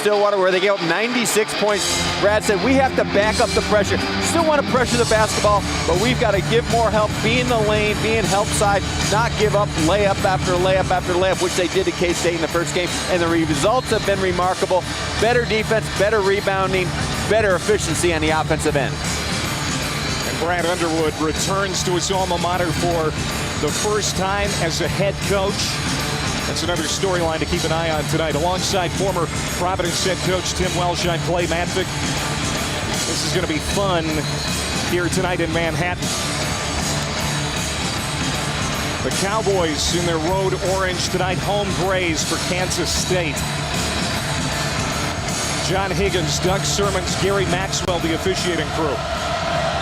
Stillwater, where they gave up 96 points. Brad said, we have to back up the pressure. Still want to pressure the basketball, but we've got to give more help, be in the lane, be in help side, not give up layup after layup after layup, which they did to K-State in the first game. And the results have been remarkable. Better defense, better rebounding, better efficiency on the offensive end. And Brad Underwood returns to his alma mater for the first time as a head coach. That's another storyline to keep an eye on tonight. Alongside former Providence head coach Tim Welsh, I'm Clay Matvick. This is going to be fun here tonight in Manhattan. The Cowboys in their road orange tonight, home grays for Kansas State. John Higgins, Doug Sermons, Gary Maxwell, the officiating crew.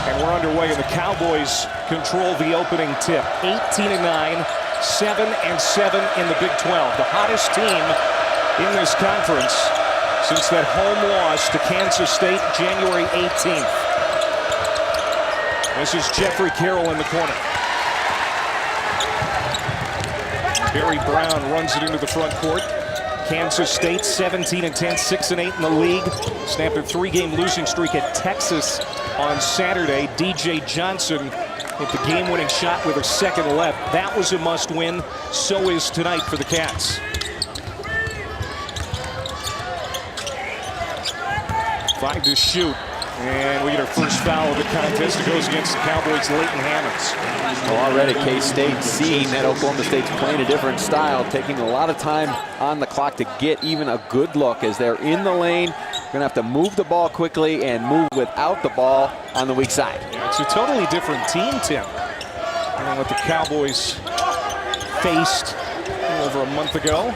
And we're underway, and the Cowboys control the opening tip. 18-9. 7-7 in the Big 12, the hottest team in this conference since that home loss to Kansas State January 18th. This is Jeffrey Carroll in the corner. Barry Brown runs it into the front court. Kansas State 17-10, 6-8 in the league. Snapped a 3-game losing streak at Texas on Saturday. DJ Johnson hit the game-winning shot with a second left. That was a must-win. So is tonight for the Cats. 5 to shoot. And we get our first foul of the contest. It goes against the Cowboys' Leighton Hammonds. Well, already K-State seeing that Oklahoma State's playing a different style, taking a lot of time on the clock to get even a good look as they're in the lane. Going to have to move the ball quickly and move without the ball on the weak side. Yeah, it's a totally different team, Tim, than what the Cowboys faced over a month ago.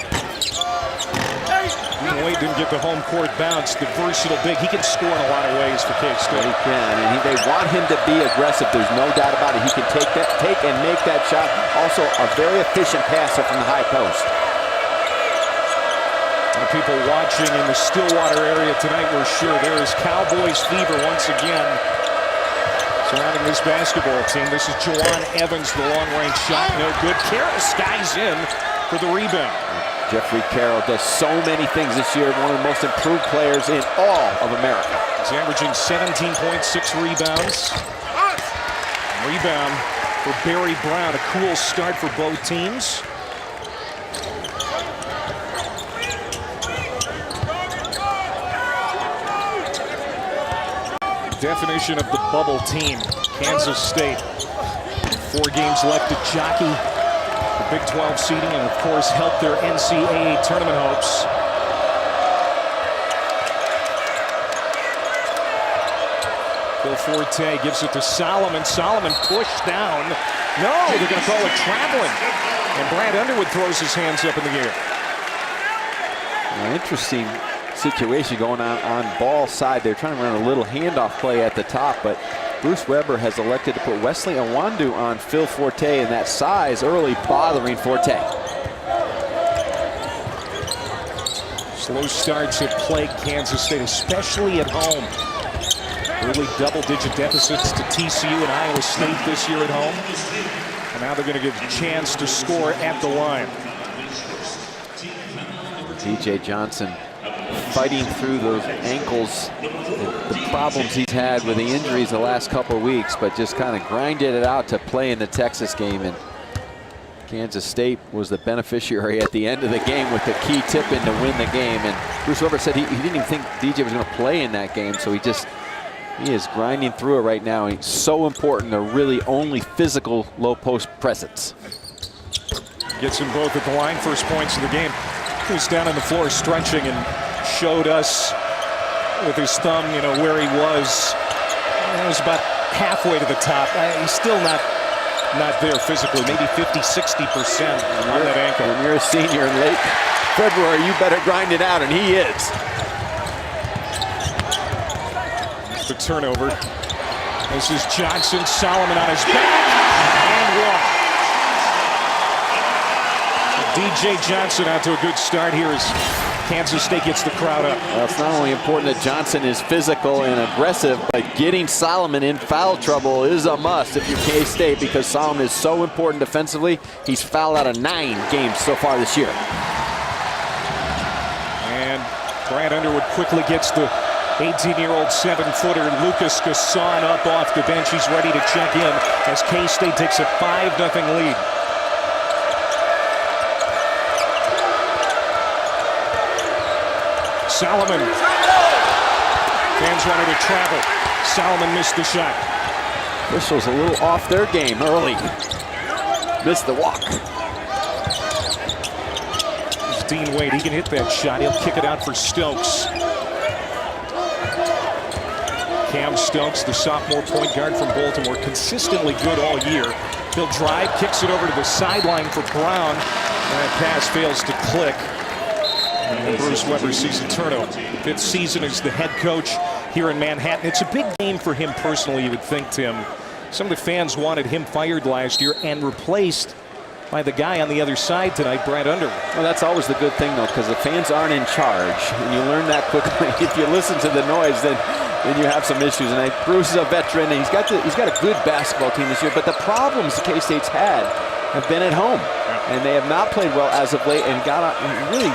Wade didn't get the home court bounce. The versatile big, he can score in a lot of ways for K-State. He can, and they want him to be aggressive. There's no doubt about it. He can take and make that shot. Also, a very efficient passer from the high post. And people watching in the Stillwater area tonight were sure there is Cowboys fever once again surrounding this basketball team. This is Jawan Evans, the long-range shot, no good. Carroll skies in for the rebound. Jeffrey Carroll does so many things this year, one of the most improved players in all of America. He's averaging 17.6 rebounds. Rebound for Barry Brown, a cool start for both teams. Definition of the bubble team, Kansas State. 4 games left to jockey the Big 12 seeding and, of course, help their NCAA tournament hopes. Phil Forte gives it to Solomon. Solomon pushed down. No, they're going to call it traveling. And Brad Underwood throws his hands up in the air. An interesting situation going on ball side. They're trying to run a little handoff play at the top, but Bruce Weber has elected to put Wesley Awandu on Phil Forte, and that size early bothering Forte. Slow starts have plagued Kansas State, especially at home. Early double-digit deficits to TCU and Iowa State this year at home. And now they're going to get a chance to score at the line. DJ Johnson fighting through those ankles, the problems he's had with the injuries the last couple of weeks, but just kind of grinded it out to play in the Texas game. And Kansas State was the beneficiary at the end of the game with the key tip-in to win the game. And Bruce Weber said he didn't even think DJ was going to play in that game, so he is grinding through it right now. It's so important, the really only physical low post presence. Gets them both at the line, first points of the game. He was down on the floor stretching and showed us with his thumb, where he was. It was about halfway to the top. He's still not there physically, maybe 50, 60% on that ankle. When you're a senior in late February, you better grind it out, and he is. The turnover. This is Johnson, Solomon on his back, and one. DJ Johnson out to a good start here as Kansas State gets the crowd up. Well, it's not only important that Johnson is physical and aggressive, but getting Solomon in foul trouble is a must if you're K-State, because Solomon is so important defensively. He's fouled out of 9 games so far this year. And Brad Underwood quickly gets the 18-year-old 7-footer Lucas Gasson up off the bench. He's ready to check in as K-State takes a 5-0 lead. Solomon. Fans wanted to travel. Solomon missed the shot. Officials a little off their game early. Missed the walk. There's Dean Wade. He can hit that shot. He'll kick it out for Stokes. Cam Stokes, the sophomore point guard from Baltimore, consistently good all year. He'll drive, kicks it over to the sideline for Brown. And that pass fails to click. And Bruce Weber sees a turnover. 5th season as the head coach here in Manhattan. It's a big game for him personally, you would think, Tim. Some of the fans wanted him fired last year and replaced by the guy on the other side tonight, Brad Underwood. Well, that's always the good thing, though, because the fans aren't in charge, and you learn that quickly. If you listen to the noise, then you have some issues. And Bruce is a veteran, and he's got a good basketball team this year. But the problems the K-State's had have been at home, and they have not played well as of late, and got really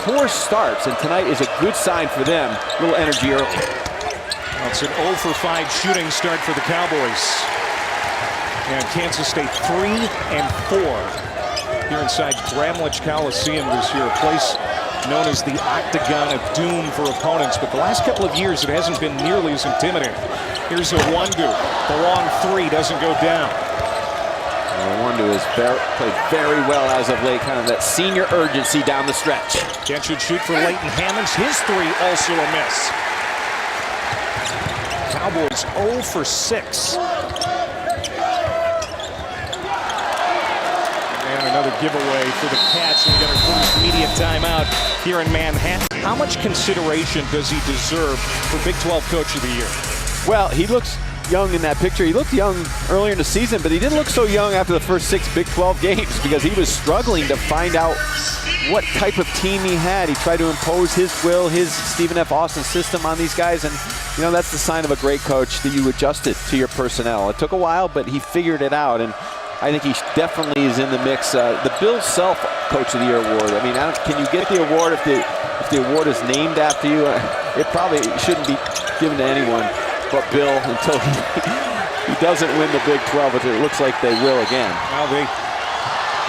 poor starts. And tonight is a good sign for them. A little energy early. Well, it's an 0 for 5 shooting start for the Cowboys. And Kansas State 3 and 4 here inside Bramlage Coliseum this year, a place known as the Octagon of Doom for opponents. But the last couple of years, it hasn't been nearly as intimidating. Here's a Wondu. The long three doesn't go down. Wondu has played very well as of late, kind of that senior urgency down the stretch. Catch and shoot for Leighton Hammonds. His three also a miss. Cowboys 0 for 6. And another giveaway for the Cats. We got our first media timeout here in Manhattan. How much consideration does he deserve for Big 12 Coach of the Year? Well, he looks young in that picture. He looked young earlier in the season, but he didn't look so young after the first 6 Big 12 games because he was struggling to find out what type of team he had. He tried to impose his will, his Stephen F. Austin system on these guys, and you know, that's the sign of a great coach, that you adjusted to your personnel. It took a while, but he figured it out, and I think he definitely is in the mix. The Bill Self Coach of the Year award. I mean, can you get the award if the award is named after you? It probably shouldn't be given to anyone but Bill until he doesn't win the Big 12, but it looks like they will again. Well, they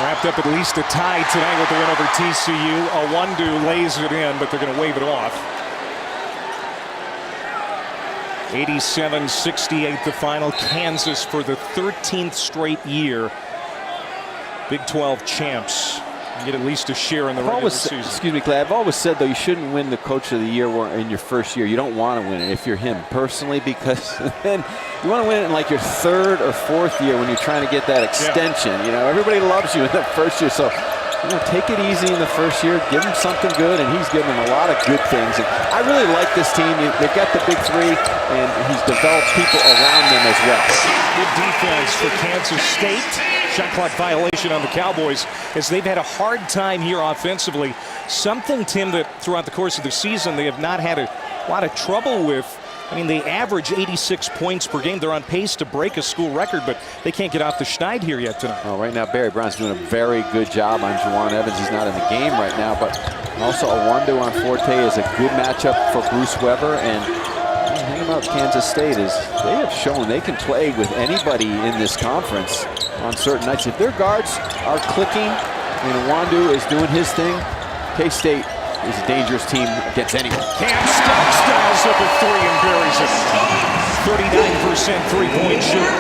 wrapped up at least a tie tonight with the win over TCU. Wondu lays it in, but they're going to wave it off. 87-68 the final. Kansas for the 13th straight year Big 12 champs. You get at least a share in the regular season. Excuse me, Clay. I've always said, though, you shouldn't win the Coach of the Year in your first year. You don't want to win it if you're him personally, because then you want to win it in like your 3rd or 4th year when you're trying to get that extension. Yeah. You know, everybody loves you in the first year, so you know, take it easy in the first year. Give him something good, and he's given them a lot of good things. And I really like this team. They've got the big 3, and he's developed people around them as well. Good defense for Kansas State. Shot clock violation on the Cowboys as they've had a hard time here offensively. Something, Tim, that throughout the course of the season they have not had a lot of trouble with. I mean, they average 86 points per game. They're on pace to break a school record, but they can't get off the schneid here yet tonight. Well, right now, Barry Brown's doing a very good job on Juwan Evans. He's not in the game right now, but also Wondu on Forte is a good matchup for Bruce Weber. And the thing about Kansas State is they have shown they can play with anybody in this conference on certain nights. If their guards are clicking and Wondu is doing his thing, K-State is a dangerous team against anyone. Cam Stokes dials up a 3 and buries it. 39% three-point shooter.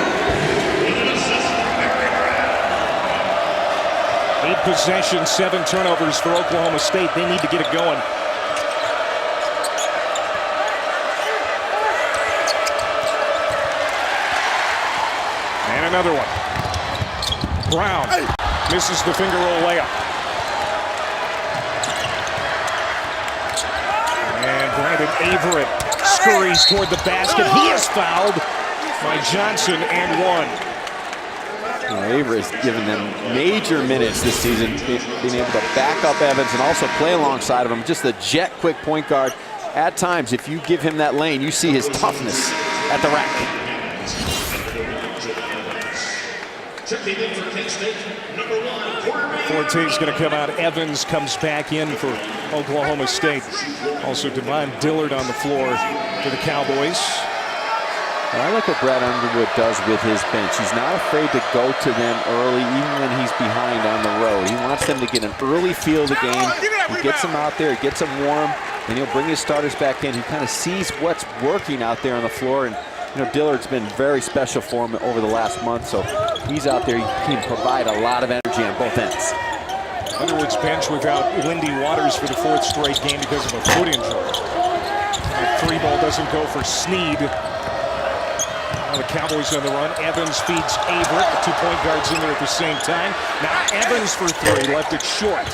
8 possessions, 7 turnovers for Oklahoma State. They need to get it going. And another one. Brown misses the finger roll layup. And Brandon Averett scurries toward the basket. He is fouled by Johnson and 1. Well, Averett's given them major minutes this season, being able to back up Evans and also play alongside of him. Just a jet quick point guard. At times, if you give him that lane, you see his toughness at the rack. Checking in for K-State, #1, quarterback Forte's going to come out. Evans comes back in for Oklahoma State. Also, Devon Dillard on the floor for the Cowboys. Well, I like what Brad Underwood does with his bench. He's not afraid to go to them early, even when he's behind on the road. He wants them to get an early feel of the game. He gets them out there, gets them warm, and he'll bring his starters back in. He kind of sees what's working out there on the floor. And you know, Dillard's been very special for him over the last month, so he's out there. He can provide a lot of energy on both ends. Underwood's bench without Lindy Waters for the 4th straight game because of a foot injury. The 3 ball doesn't go for Sneed. Now the Cowboys on the run. Evans feeds Averett. The 2-point guards in there at the same time. Now Evans for 3, left it short.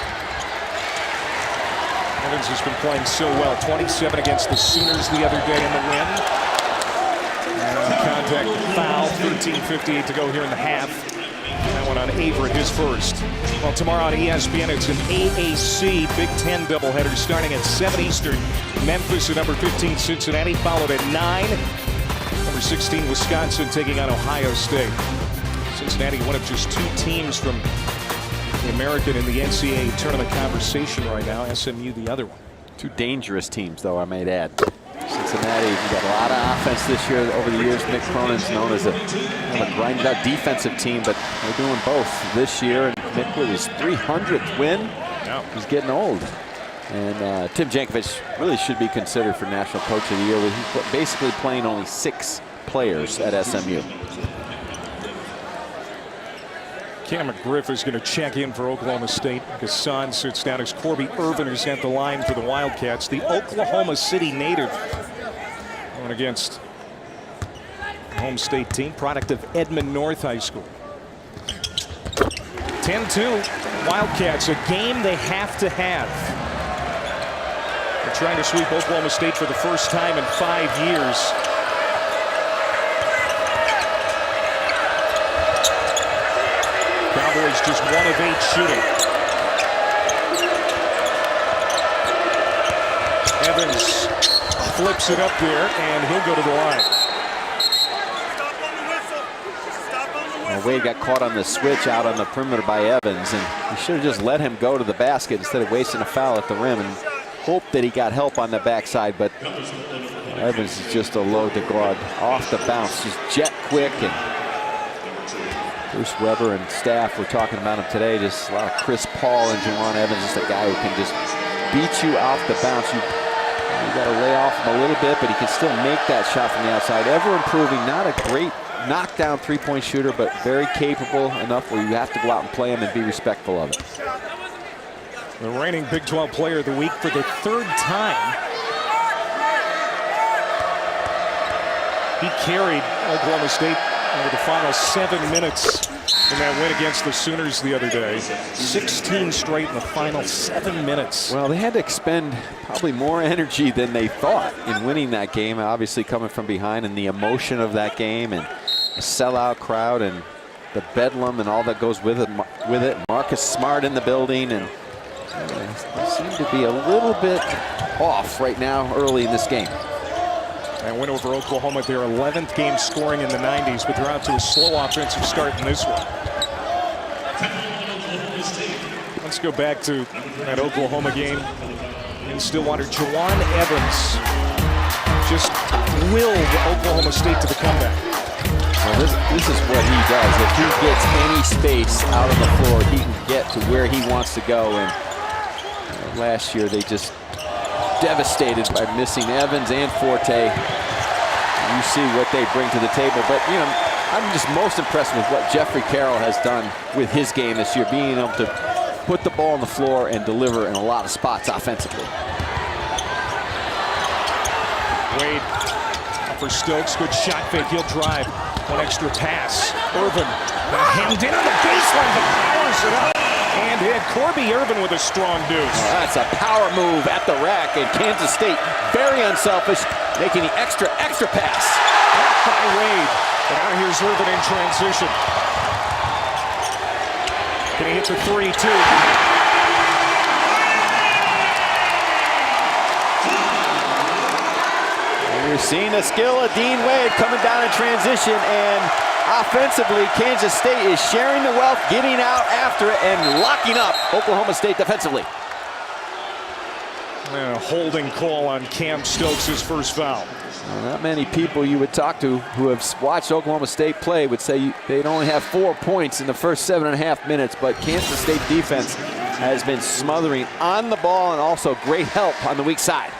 Evans has been playing so well. 27 against the Sooners the other day in the win. Contact foul. 13:58 to go here in the half. That one on Averett, his first. Well, tomorrow on ESPN, it's an AAC Big Ten doubleheader starting at 7 Eastern. Memphis at number 15, Cincinnati, followed at 9. Number 16, Wisconsin, taking on Ohio State. Cincinnati, one of just 2 teams from the American in the NCAA tournament conversation right now. SMU, the other one. 2 dangerous teams, though, I might add. Cincinnati, you got a lot of offense this year. Over the years, Mick Cronin's known as a grinded out defensive team, but they're doing both this year. And Mick with his 300th win, he's getting old. And Tim Jankovich really should be considered for National Coach of the Year. He's basically playing only 6 players at SMU. Cam McGriff is going to check in for Oklahoma State. Gasson sits down as Corby Irvin is at the line for the Wildcats. The Oklahoma City native going against the home state team, product of Edmond North High School. 10-2 Wildcats, a game they have to have. They're trying to sweep Oklahoma State for the first time in 5 years. Cowboys just 1 of 8 shooting. Evans flips it up there, and he'll go to the line. Well, Wade got caught on the switch out on the perimeter by Evans, and he should have just let him go to the basket instead of wasting a foul at the rim and hope that he got help on the backside. But Evans is just a load to guard off the bounce, just jet quick. And Bruce Weber and staff were talking about him today. Just a lot of Chris Paul and Juwan Evans, just a guy who can just beat you off the bounce. You got to lay off him a little bit, but he can still make that shot from the outside. Ever improving, not a great knockdown 3-point shooter, but very capable enough where you have to go out and play him and be respectful of it. The reigning Big 12 Player of the Week for the 3rd time. He carried Oklahoma State over the final 7 minutes in that win against the Sooners the other day. 16 straight in the final 7 minutes. Well, they had to expend probably more energy than they thought in winning that game, obviously coming from behind, and the emotion of that game and a sellout crowd and the bedlam and all that goes with it. Marcus Smart in the building, and they seem to be a little bit off right now early in this game. And win over Oklahoma, their 11th game scoring in the 90s, but they're out to a slow offensive start in this one. Let's go back to that Oklahoma game in Stillwater. Juwan Evans just willed Oklahoma State to the comeback. Well, this is what he does. If he gets any space out on the floor, he can get to where he wants to go. And last year, they just devastated by missing Evans and Forte. You see what they bring to the table. But, you know, I'm just most impressed with what Jeffrey Carroll has done with his game this year, being able to put the ball on the floor and deliver in a lot of spots offensively. Wade for Stokes, good shot fake, he'll drive. One extra pass. Irvin hemmed in on the baseline, but powers it up. And hit Corby Irvin with a strong deuce. Oh, that's a power move at the rack, and Kansas State, very unselfish, making the extra pass. Back by Wade. And now here's Irvin in transition. Can he hit the 3-2? You're seeing the skill of Dean Wade coming down in transition, and offensively, Kansas State is sharing the wealth, getting out after it, and locking up Oklahoma State defensively. And a holding call on Cam Stokes' first foul. Well, not many people you would talk to who have watched Oklahoma State play would say they'd only have 4 points in the first 7.5 minutes, but Kansas State defense has been smothering on the ball and also great help on the weak side.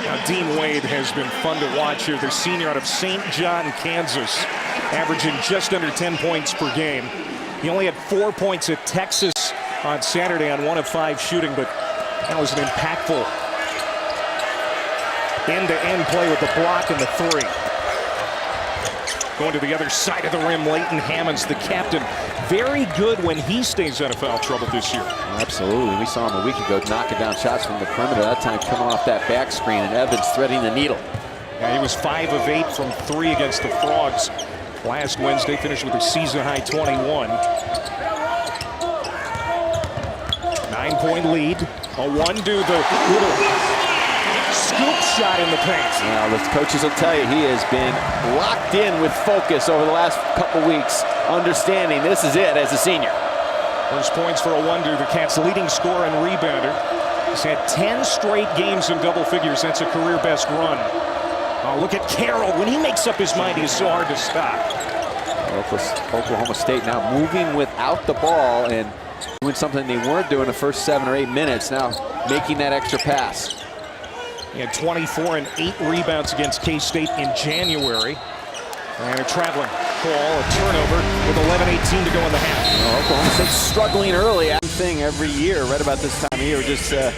Now, Dean Wade has been fun to watch here. The senior out of St. John, Kansas, averaging just under 10 points per game. He only had 4 points at Texas on Saturday on 1 of 5 shooting, but that was an impactful end-to-end play with the block and the 3. Going to the other side of the rim, Leighton Hammonds, the captain. Very good when he stays out of foul trouble this year. Absolutely. We saw him a week ago knocking down shots from the perimeter. That time coming off that back screen, and Evans threading the needle. Yeah, he was 5 of 8 from 3 against the Frogs last Wednesday. Finished with a season-high 21. 9-point lead. A 1-2, the little scoop shot in the paint. Well, the coaches will tell you he has been locked in with focus over the last couple weeks, understanding this is it as a senior. First points for a 1-2, the Cats' leading scorer and rebounder. He's had 10 straight games in double figures. That's a career best run. Oh, look at Carroll. When he makes up his mind, he's so hard to stop. Oklahoma State now moving without the ball and doing something they weren't doing the first 7 or 8 minutes, now making that extra pass. He had 24 and 8 rebounds against K-State in January. And a traveling call, a turnover with 11:18 to go in the half. Well, Oklahoma State's struggling early. Thing every year, right about this time of year, just the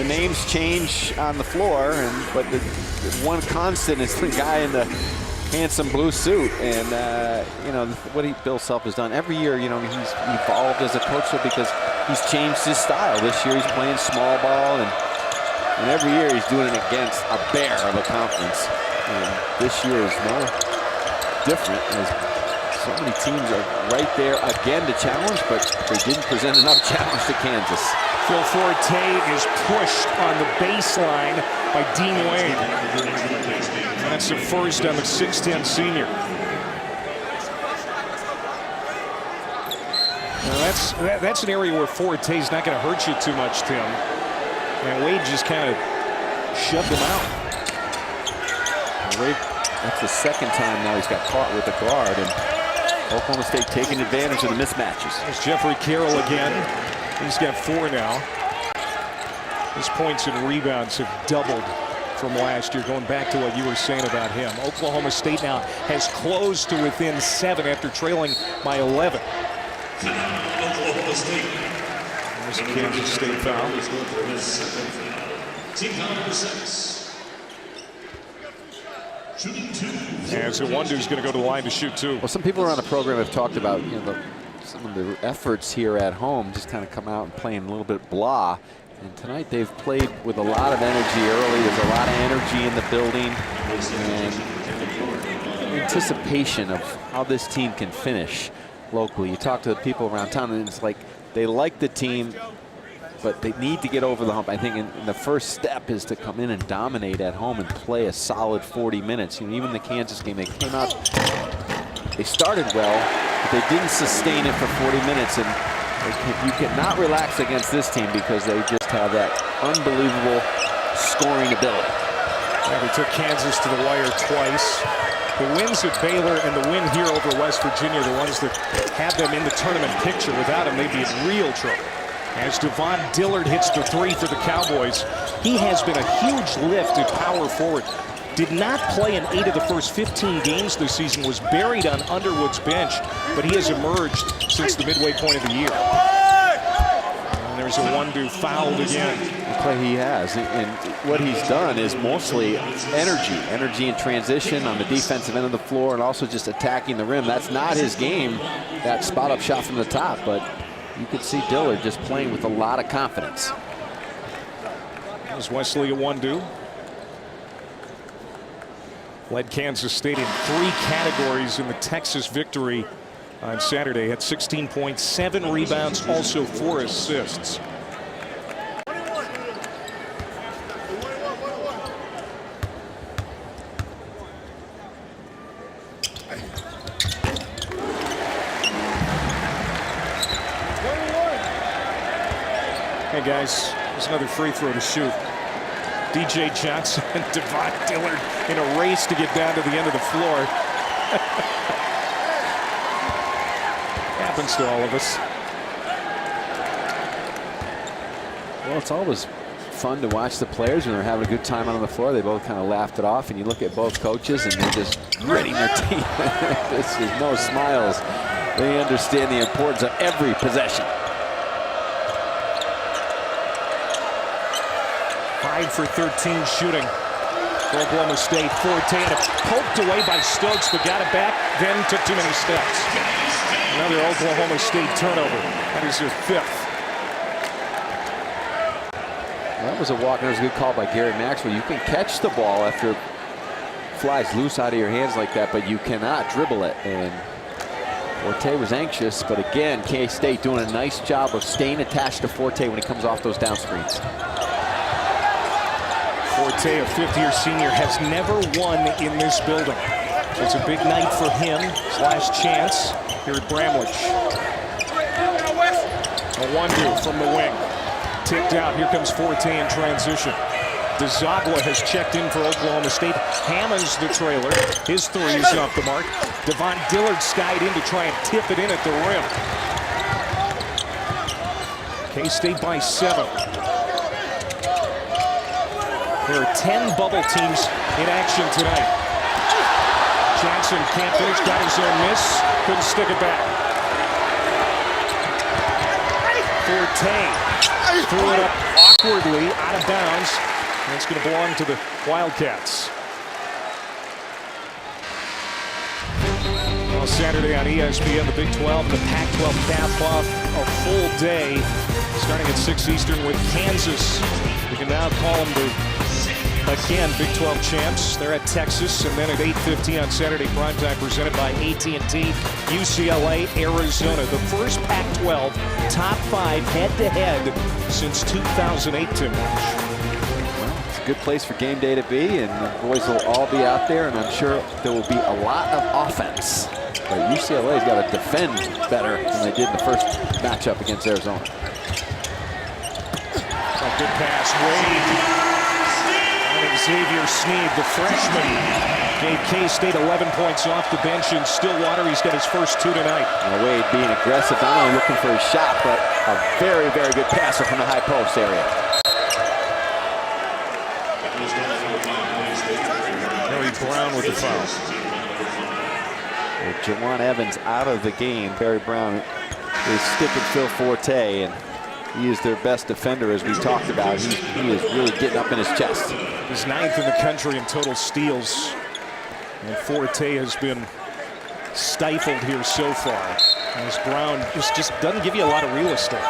names change on the floor, but the one constant is the guy in the handsome blue suit. And you know what Bill Self has done every year. You know, he's evolved as a coach because he's changed his style. This year he's playing small ball, and every year he's doing it against a bear of a conference. And this year is no different, as so many teams are right there again to challenge, but they didn't present enough challenge to Kansas. Phil Forte is pushed on the baseline by Dean Wade. And that's the first on the 6'10 senior. Now that's an area where Forte's not going to hurt you too much, Tim. And Wade just kind of shoved him out. Wade, that's the second time now he's got caught with the guard, and Oklahoma State taking advantage of the mismatches. There's Jeffrey Carroll again. He's got 4 now. His points and rebounds have doubled from last year, going back to what you were saying about him. Oklahoma State now has closed to within 7 after trailing by 11. There's a Kansas State foul. And so Wondu's going to go to the line to shoot 2. Well, some people around the program have talked about, you know, some of the efforts here at home just kind of come out and playing a little bit blah. And tonight they've played with a lot of energy early. There's a lot of energy in the building and anticipation of how this team can finish locally. You talk to the people around town and it's like they like the team, but they need to get over the hump. I think in the first step is to come in and dominate at home and play a solid 40 minutes. You know, even the Kansas game, they came out, they started well, but they didn't sustain it for 40 minutes. And you cannot relax against this team because they just have that unbelievable scoring ability. Yeah, they took Kansas to the wire twice. The wins at Baylor and the win here over West Virginia, the ones that have them in the tournament picture. Without them, they'd be in real trouble. As Devon Dillard hits the 3 for the Cowboys, he has been a huge lift at power forward. Did not play in 8 of the first 15 games this season, was buried on Underwood's bench, but he has emerged since the midway point of the year. And there's a Wondu fouled again. The play he has, and what he's done is mostly energy in transition on the defensive end of the floor, and also just attacking the rim. That's not his game, that spot-up shot from the top, but you could see Dillard just playing with a lot of confidence. There's Wesley Wondu. Led Kansas State in 3 categories in the Texas victory on Saturday. Had 16 points, 7 rebounds, also 4 assists. Hey guys, there's another free throw to shoot. DJ Johnson and Devon Dillard in a race to get down to the end of the floor. Happens to all of us. Well, it's always fun to watch the players when they're having a good time out on the floor. They both kind of laughed it off, and you look at both coaches and they're just gritting their teeth. This is no smiles. They understand the importance of every possession. 5 for 13 shooting for Oklahoma State. Forte and poked away by Stokes, but got it back, then took too many steps. Another Oklahoma State turnover. That is their 5th. That was a walk, and it was a good call by Gary Maxwell. You can catch the ball after it flies loose out of your hands like that, but you cannot dribble it. And Forte was anxious, but again, K-State doing a nice job of staying attached to Forte when he comes off those down screens. Forte, a fifth-year senior, has never won in this building. It's a big night for him. His last chance here at Bramlage. A 1-2 from the wing. Tipped out. Here comes Forte in transition. DeZagua has checked in for Oklahoma State. Hammons the trailer. His 3 is off the mark. Devon Dillard skied in to try and tip it in at the rim. K-State by 7. There are 10 bubble teams in action tonight. Jackson can't finish, got his own miss, couldn't stick it back. Forte threw it up awkwardly out of bounds, and it's going to belong to the Wildcats. Well, Saturday on ESPN, the Big 12 and the Pac-12 cap off a full day, starting at 6 Eastern with Kansas. We can now call them the again, Big 12 champs. They're at Texas, and then at 8:15 on Saturday primetime, presented by AT&T, UCLA, Arizona. The first Pac-12 top 5 head-to-head since 2008, Tim Walsh. Well, it's a good place for game day to be, and the boys will all be out there, and I'm sure there will be a lot of offense. But UCLA's got to defend better than they did in the first matchup against Arizona. A good pass, Wade. Xavier Sneed, the freshman, gave K-State 11 points off the bench in Stillwater. He's got his first 2 tonight. Wade being aggressive, not only looking for his shot, but a very, very good passer from the high post area. Harry Brown with the foul. With Jawan Evans out of the game, Barry Brown is sticking Phil Forte, and he is their best defender, as we talked about. He is really getting up in his chest. He's 9th in the country in total steals. And Forte has been stifled here so far, as Brown just doesn't give you a lot of real estate.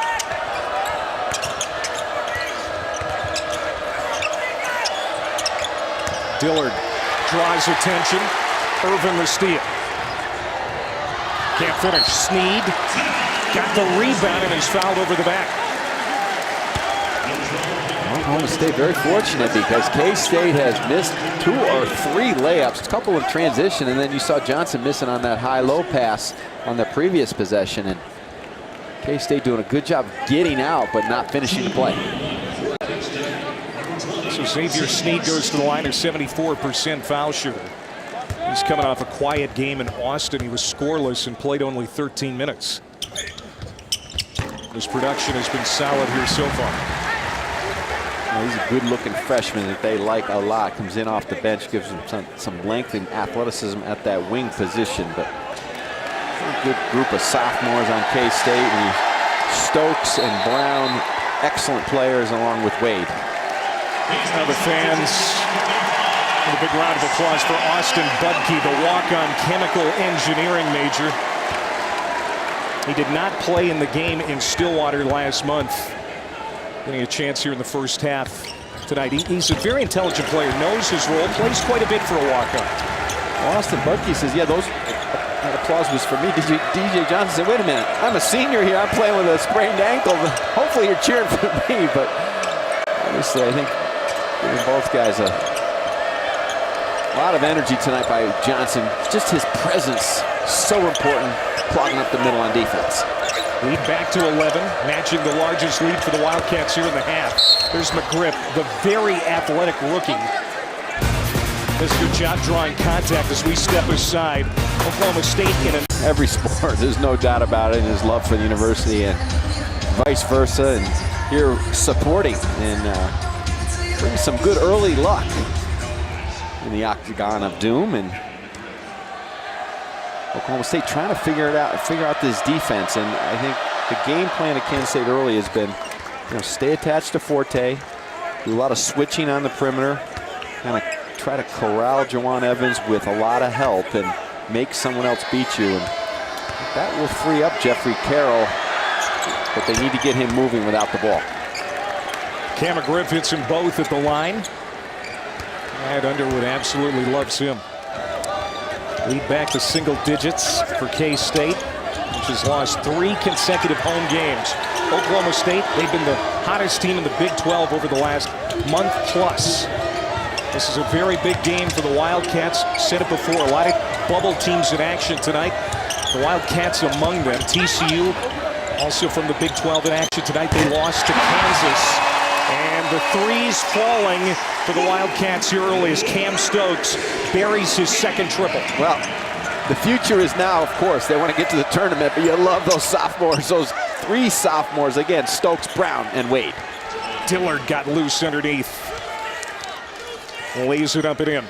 Dillard draws attention. Irvin the steal. Can't finish. Sneed got the rebound and is fouled over the back. Oklahoma State very fortunate because K-State has missed 2 or 3 layups, a couple in transition, and then you saw Johnson missing on that high-low pass on the previous possession. And K-State doing a good job getting out, but not finishing the play. So Xavier Sneed goes to the line, a 74% foul shooter. He's coming off a quiet game in Austin. He was scoreless and played only 13 minutes. His production has been solid here so far. He's a good-looking freshman that they like a lot. Comes in off the bench, gives him some length and athleticism at that wing position. But a good group of sophomores on K-State. Stokes and Brown, excellent players, along with Wade. Now the fans, with a big round of applause for Austin Budke, the walk-on chemical engineering major. He did not play in the game in Stillwater last month. Getting a chance here in the first half tonight. He's a very intelligent player, knows his role, plays quite a bit for a walk-on. Austin Budke says, yeah, that applause was for me. DJ Johnson said, wait a minute, I'm a senior here. I'm playing with a sprained ankle. Hopefully you're cheering for me, but obviously I think giving both guys a lot of energy tonight by Johnson. Just his presence so important, clogging up the middle on defense. Lead back to 11, matching the largest lead for the Wildcats here in the half. There's McGriff, the very athletic rookie. Does a good job drawing contact as we step aside. Oklahoma State in every sport, there's no doubt about it, and his love for the university and vice versa. And here supporting and bringing some good early luck in the octagon of doom. And Oklahoma State trying to figure out this defense. And I think the game plan of Kansas State early has been, stay attached to Forte, do a lot of switching on the perimeter, kind of try to corral Jawan Evans with a lot of help and make someone else beat you. And that will free up Jeffrey Carroll, but they need to get him moving without the ball. Cam McGriff hits them both at the line. Ed Underwood absolutely loves him. Lead back to single digits for K-State, which has lost 3 consecutive home games. Oklahoma State, they've been the hottest team in the Big 12 over the last month plus. This is a very big game for the Wildcats. Said it before, a lot of bubble teams in action tonight. The Wildcats among them. TCU also from the Big 12 in action tonight. They lost to Kansas. And the threes falling for the Wildcats here early as Cam Stokes buries his second triple. Well, the future is now, of course. They want to get to the tournament, but you love those sophomores, those 3 sophomores. Again, Stokes, Brown, and Wade. Dillard got loose underneath. Lays it up and in.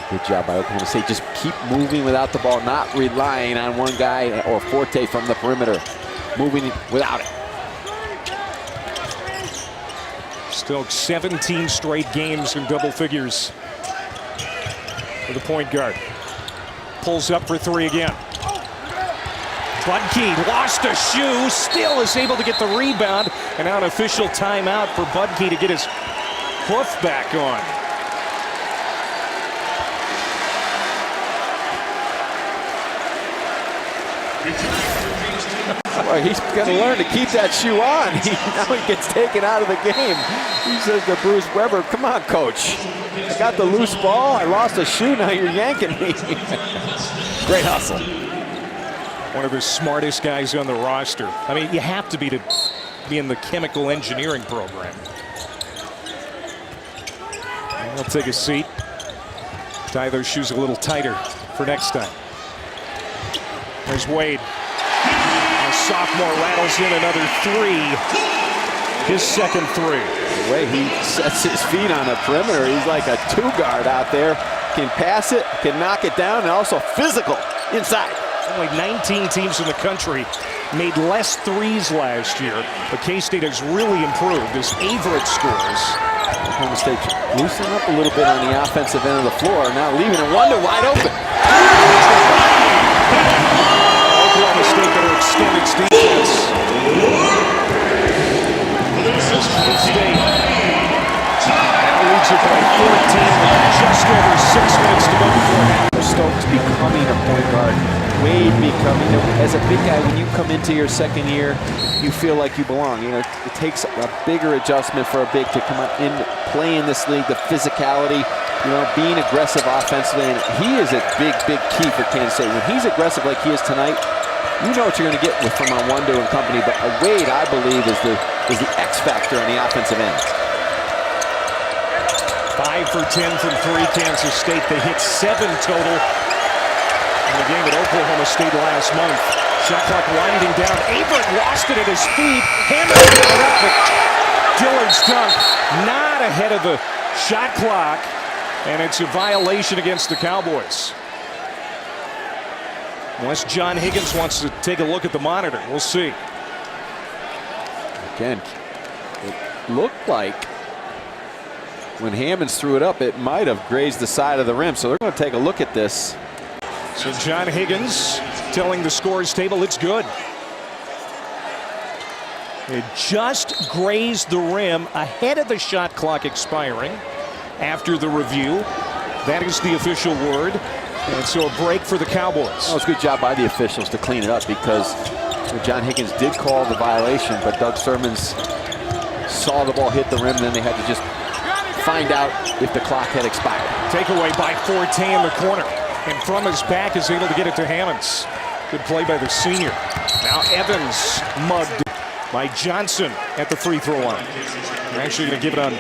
Good job by Oklahoma State. Just keep moving without the ball, not relying on one guy or Forte from the perimeter. Moving without it. Stokes 17 straight games in double figures for the point guard. Pulls up for 3 again. Budke lost a shoe, still is able to get the rebound, and now an official timeout for Budke to get his hoof back on. Well, he's going to learn to keep that shoe on. Now he gets taken out of the game. He says to Bruce Weber, come on, coach. I got the loose ball. I lost a shoe. Now you're yanking me. Great hustle. One of the smartest guys on the roster. I mean, you have to be in the chemical engineering program. He'll take a seat. Tie those shoes a little tighter for next time. There's Wade. Sophomore rattles in another 3. His second 3. The way he sets his feet on the perimeter, he's like a 2-guard out there. Can pass it, can knock it down, and also physical inside. Only 19 teams in the country made less threes last year, but K-State has really improved as Averett scores. Oklahoma State loosening up a little bit on the offensive end of the floor, now leaving it Wonder wide open. Oklahoma State better extend its defense. This is K-State. Now leads it by 14, just over 6 minutes to go before half. Stokes becoming a point guard. Wade becoming, as a big guy, when you come into your second year, you feel like you belong. It takes a bigger adjustment for a big to come out and play in this league, the physicality, being aggressive offensively. And he is a big, big key for Kansas State. When he's aggressive like he is tonight, you know what you're going to get from Wando and company, but Wade, I believe, is the X factor on the offensive end. 5 for 10 from 3, Kansas State. They hit 7 total in the game at Oklahoma State last month. Shot clock winding down. Averett lost it at his feet. Hammered it up, but Dillard's dunk not ahead of the shot clock, and it's a violation against the Cowboys. Unless John Higgins wants to take a look at the monitor. We'll see. Again, it looked like when Hammonds threw it up, it might have grazed the side of the rim. So they're going to take a look at this. So John Higgins telling the scores table it's good. It just grazed the rim ahead of the shot clock expiring after the review. That is the official word. And so a break for the Cowboys. Well, it's a good job by the officials to clean it up, because John Higgins did call the violation, but Doug Sermons saw the ball hit the rim, and then they had to just find out if the clock had expired. Takeaway by Forte in the corner. And from his back is able to get it to Hammonds. Good play by the senior. Now Evans mugged by Johnson at the free throw line. They're actually going to give it on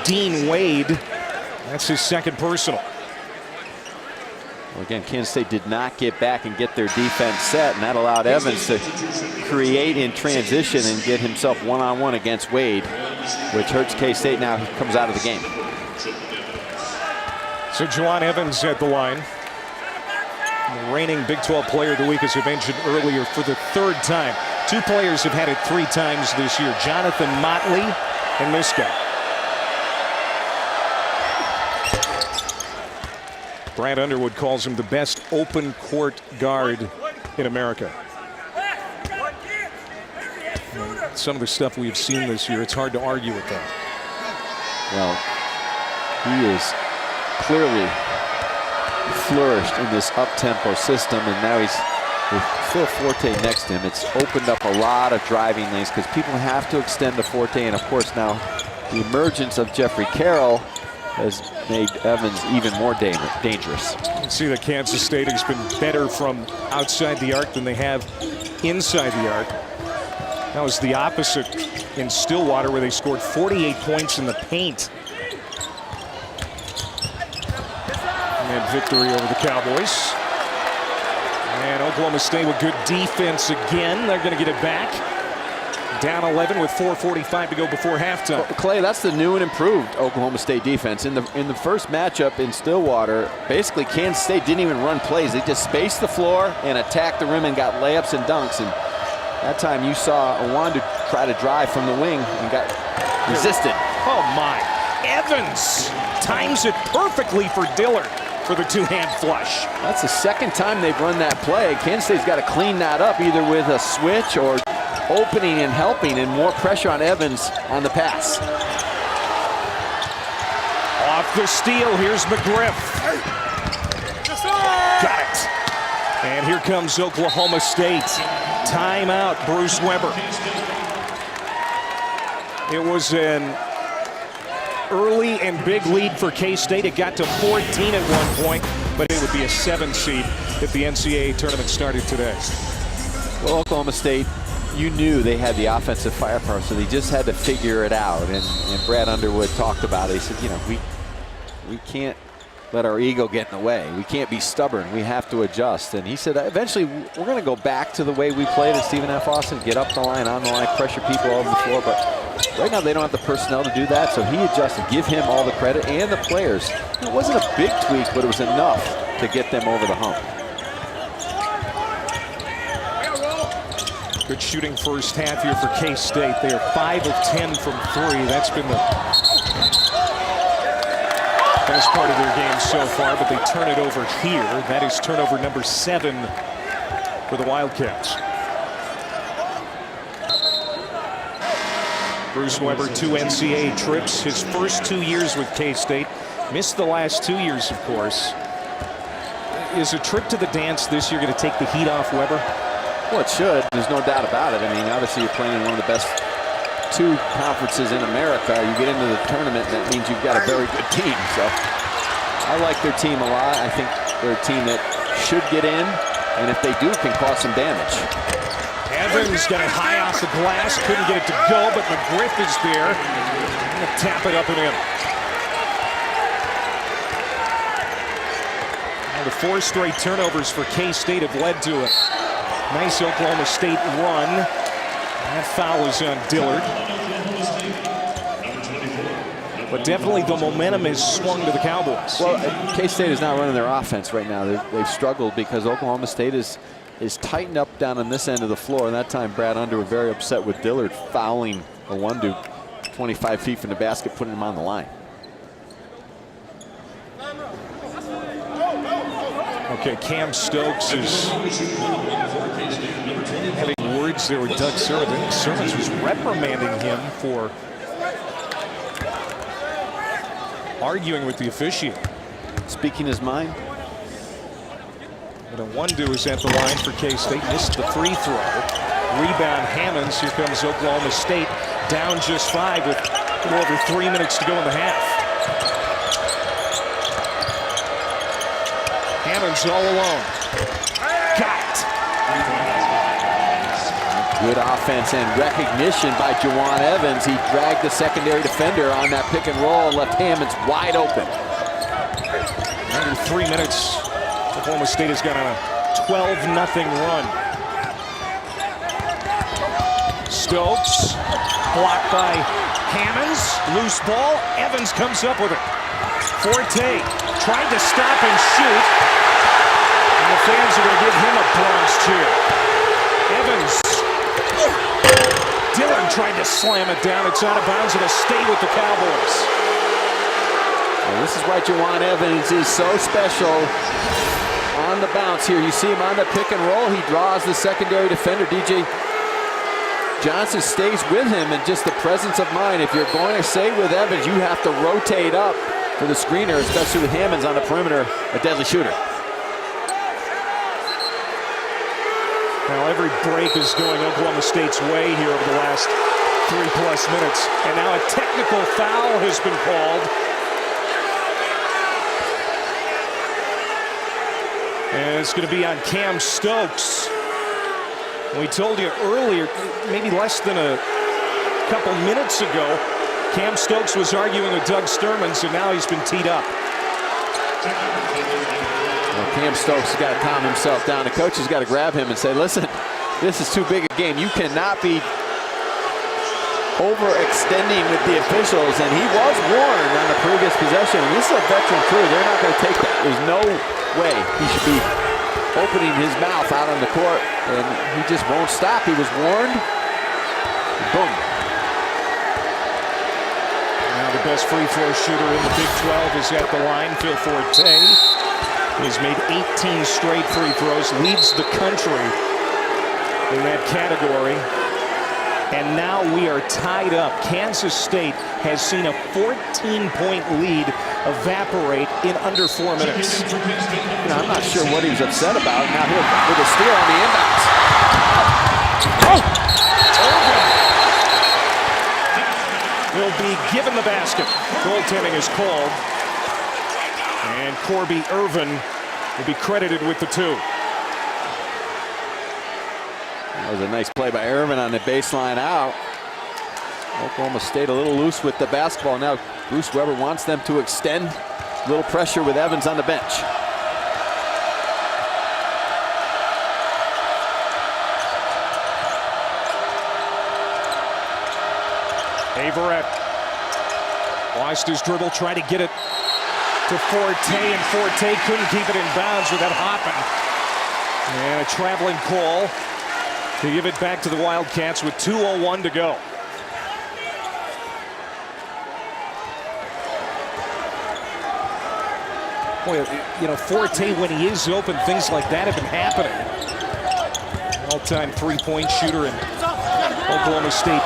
Dean Wade. That's his second personal. Well, again, Kansas State did not get back and get their defense set, and that allowed Evans to create in transition and get himself one-on-one against Wade, which hurts K-State now. He comes out of the game. So Juwan Evans at the line. The reigning Big 12 Player of the Week, as I mentioned earlier, for the third time. Two players have had it 3 times this year, Jonathan Motley and this guy. Brad Underwood calls him the best open court guard in America. And some of the stuff we've seen this year, it's hard to argue with that. Well, he is clearly flourished in this up-tempo system, and now he's with Phil Forte next to him. It's opened up a lot of driving lanes because people have to extend to Forte, and of course now the emergence of Jeffrey Carroll has made Evans even more dangerous. You can see that Kansas State has been better from outside the arc than they have inside the arc. That was the opposite in Stillwater, where they scored 48 points in the paint. And victory over the Cowboys. And Oklahoma State with good defense again. They're going to get it back. Down 11 with 4:45 to go before halftime. Well, Clay, that's the new and improved Oklahoma State defense. In the first matchup in Stillwater, basically Kansas State didn't even run plays. They just spaced the floor and attacked the rim and got layups and dunks. And that time you saw Owandu try to drive from the wing and got resisted. Oh my. Evans times it perfectly for Dillard for the two-hand flush. That's the second time they've run that play. Kansas State's got to clean that up either with a switch or opening and helping, and more pressure on Evans on the pass. Off the steal, here's McGriff. Got it. And here comes Oklahoma State. Timeout, Bruce Weber. It was an early and big lead for K-State. It got to 14 at one point, but it would be a 7 seed if the NCAA tournament started today. Well, Oklahoma State, you knew they had the offensive firepower, so they just had to figure it out. And Brad Underwood talked about it. He said, you know, we can't let our ego get in the way. We can't be stubborn. We have to adjust. And he said, eventually, we're going to go back to the way we played at Stephen F. Austin, get up the line, on the line, pressure people over the floor. But right now, they don't have the personnel to do that, so he adjusted. Give him all the credit, and the players. It wasn't a big tweak, but it was enough to get them over the hump. Good shooting first half here for K-State. They are 5 of 10 from 3. That's been the best part of their game so far, but they turn it over here. That is turnover number 7 for the Wildcats. Bruce Weber, 2 NCAA trips. His first 2 years with K-State. Missed the last 2 years, of course. Is a trip to the dance this year going to take the heat off Weber? Well, it should. There's no doubt about it. I mean, obviously you're playing in one of the best 2 conferences in America. You get into the tournament, and that means you've got a very good team. So I like their team a lot. I think they're a team that should get in, and if they do, can cause some damage. Evans got it high off the glass. Couldn't get it to go, but McGriff is there. Gonna tap it up and in. Now the 4 straight turnovers for K-State have led to it. Nice Oklahoma State run. That foul is on Dillard. But definitely the momentum is swung to the Cowboys. Well, K-State is not running their offense right now. They've struggled because Oklahoma State is tightened up down on this end of the floor. And that time, Brad Underwood very upset with Dillard fouling Owandu 25 feet from the basket, putting him on the line. Okay, Cam Stokes is having words there with Doug Sermons. I think Sermons was reprimanding him for arguing with the officiant. Speaking his mind. And Owandu is at the line for K-State. Missed the free throw. Rebound Hammonds. Here comes Oklahoma State. Down just 5 with a little over 3 minutes to go in the half. Hammonds all alone. Good offense and recognition by Juwan Evans. He dragged the secondary defender on that pick and roll and left Hammonds wide open. Under 3 minutes, Oklahoma State has got on a 12-0 run. Stokes, blocked by Hammonds, loose ball. Evans comes up with it. Forte tried to stop and shoot, and the fans are going to give him a bronze cheer. Evans, Dillon tried to slam it down. It's out of bounds. It'll stay with the Cowboys. Well, this is why Juwan Evans is so special on the bounce here. You see him on the pick and roll. He draws the secondary defender, DJ Johnson stays with him, and just the presence of mind. If you're going to stay with Evans, you have to rotate up for the screener, especially with Hammonds on the perimeter, a deadly shooter. Now every break is going Oklahoma State's way here over the last 3+ minutes. And now a technical foul has been called. And it's going to be on Cam Stokes. We told you earlier, maybe less than a couple minutes ago, Cam Stokes was arguing with Doug Sturmans, and now he's been teed up. Well, Cam Stokes has got to calm himself down. The coach has got to grab him and say, listen, this is too big a game. You cannot be overextending with the officials. And he was warned on the previous possession. And this is a veteran crew. They're not going to take that. There's no way he should be opening his mouth out on the court, and he just won't stop. He was warned. Boom. Now the best free throw shooter in the Big 12 is at the line. Phil Forte. He's made 18 straight free throws, leads the country in that category. And now we are tied up. Kansas State has seen a 14-point lead evaporate in under 4 minutes. You know, I'm not sure what he was upset about. Now here with a steal on the inbounds. Will be given the basket. Goaltending is called. And Corby Irvin will be credited with the 2. That was a nice play by Irvin on the baseline out. Oklahoma State a little loose with the basketball. Now Bruce Weber wants them to extend. A little pressure with Evans on the bench. Averett lost his dribble, tried to get it to Forte, and Forte couldn't keep it in bounds without hopping. And a traveling call to give it back to the Wildcats with 2:01 to go. Boy, you know, Forte, when he is open, things like that have been happening. All-time three-point shooter in Oklahoma State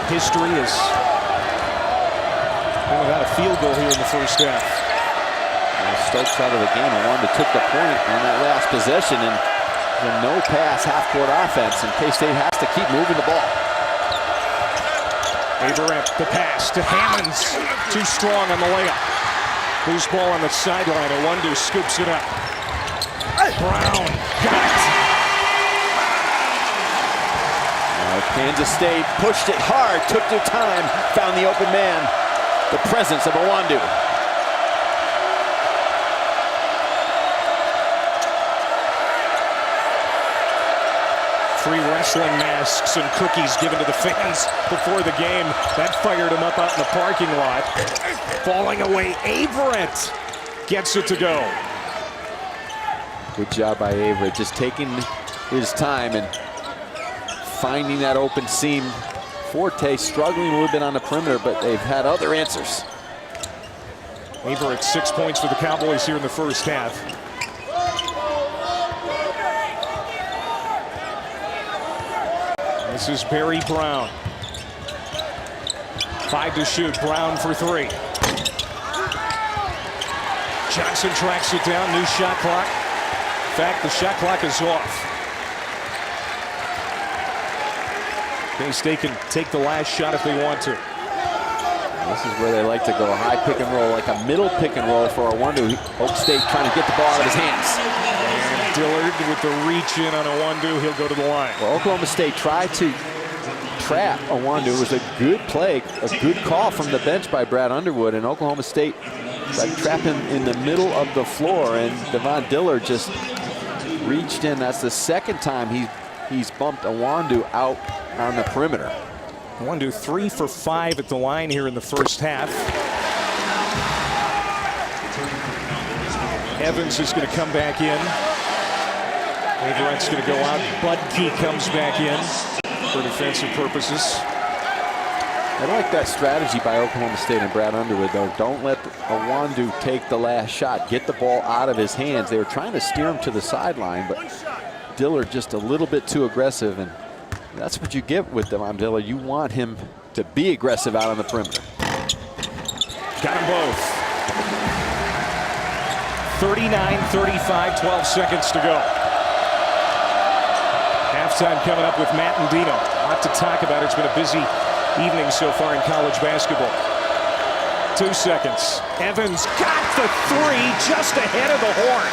history is without a field goal here in the first half. Well, Stokes out of the game. Wanda took the point on that last possession, and the no-pass half-court offense, and K-State has to keep moving the ball. Averett, the pass to Hammonds. Too strong on the layup. Loose ball on the sideline. Wanda scoops it up. Brown got it. Kansas State pushed it hard, took their time, found the open man. The presence of Owandu. Free wrestling masks and cookies given to the fans before the game. That fired him up out in the parking lot. Falling away, Averett gets it to go. Good job by Averett, just taking his time and finding that open seam. Forte struggling a little bit on the perimeter, but they've had other answers. Averett 6 points for the Cowboys here in the first half. This is Barry Brown. 5 to shoot. Brown for 3. Johnson tracks it down. New shot clock. In fact, the shot clock is off. K-State can take the last shot if they want to. This is where they like to go. High pick and roll, like a middle pick and roll for Owandu. Oak State trying to get the ball out of his hands. Dillard with the reach in on Owandu. He'll go to the line. Well, Oklahoma State tried to trap Owandu. It was a good play, a good call from the bench by Brad Underwood, and Oklahoma State tried to trap him in the middle of the floor, and Devon Dillard just reached in. That's the second time he's bumped Owandu out on the perimeter. Owandu 3 for 5 at the line here in the first half. Evans is going to come back in. Averett's going to go out. Budke comes back in for defensive purposes. I like that strategy by Oklahoma State and Brad Underwood, though. Don't let Owandu take the last shot. Get the ball out of his hands. They were trying to steer him to the sideline, but Dillard just a little bit too aggressive, and that's what you get with Devon Dillard. You want him to be aggressive out on the perimeter. Got them both. 39-35, 12 seconds to go. Halftime coming up with Matt and Dino. A lot to talk about. It's been a busy evening so far in college basketball. 2 seconds. Evans got the three just ahead of the horn.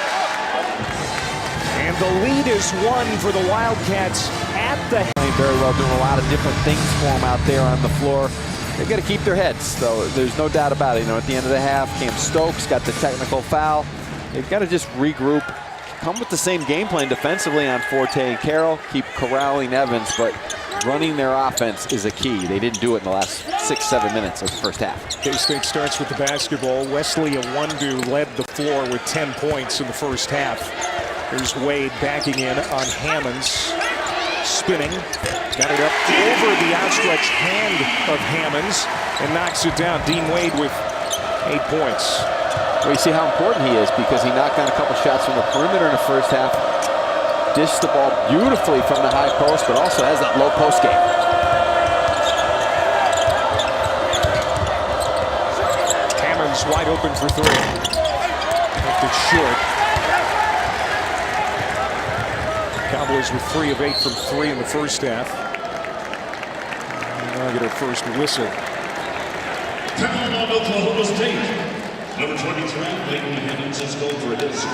And the lead is 1 for the Wildcats at the... Playing very well, doing a lot of different things for them out there on the floor. They've got to keep their heads, though. There's no doubt about it. You know, at the end of the half, Cam Stokes got the technical foul. They've got to just regroup, come with the same game plan defensively on Forte and Carroll, keep corralling Evans, but running their offense is a key. They didn't do it in the last 6-7 minutes of the first half. K-State starts with the basketball. Wesley Owandu led the floor with 10 points in the first half. Here's Wade backing in on Hammonds. Spinning. Got it up over the outstretched hand of Hammonds and knocks it down. Dean Wade with 8 points. Well, you see how important he is because he knocked down a couple shots from the perimeter in the first half. Dished the ball beautifully from the high post, but also has that low post game. Hammonds wide open for 3. Left it short. Cowboys with 3 of 8 from 3 in the first half. Now get our first whistle. Time on Oklahoma State. Number 23, Leighton Hammonds is called for his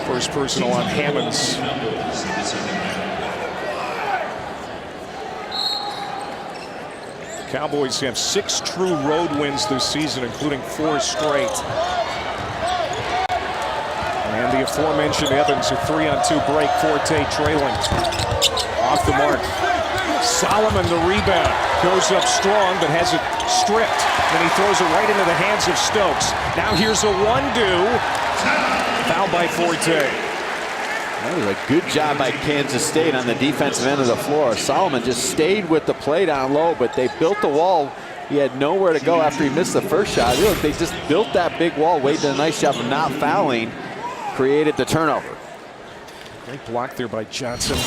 first personal on Hammonds. Cowboys have 6 true road wins this season, including 4 straight. And the aforementioned Evans, a 3-on-2 break, Forte trailing. Off the mark. Solomon, the rebound, goes up strong, but has it stripped. Then he throws it right into the hands of Stokes. Now here's Owandu. Foul by Forte. That was a good job by Kansas State on the defensive end of the floor. Solomon just stayed with the play down low, but they built the wall. He had nowhere to go after he missed the first shot. Look, they just built that big wall. Wade did a nice job of not fouling, created the turnover. Great block there by Johnson.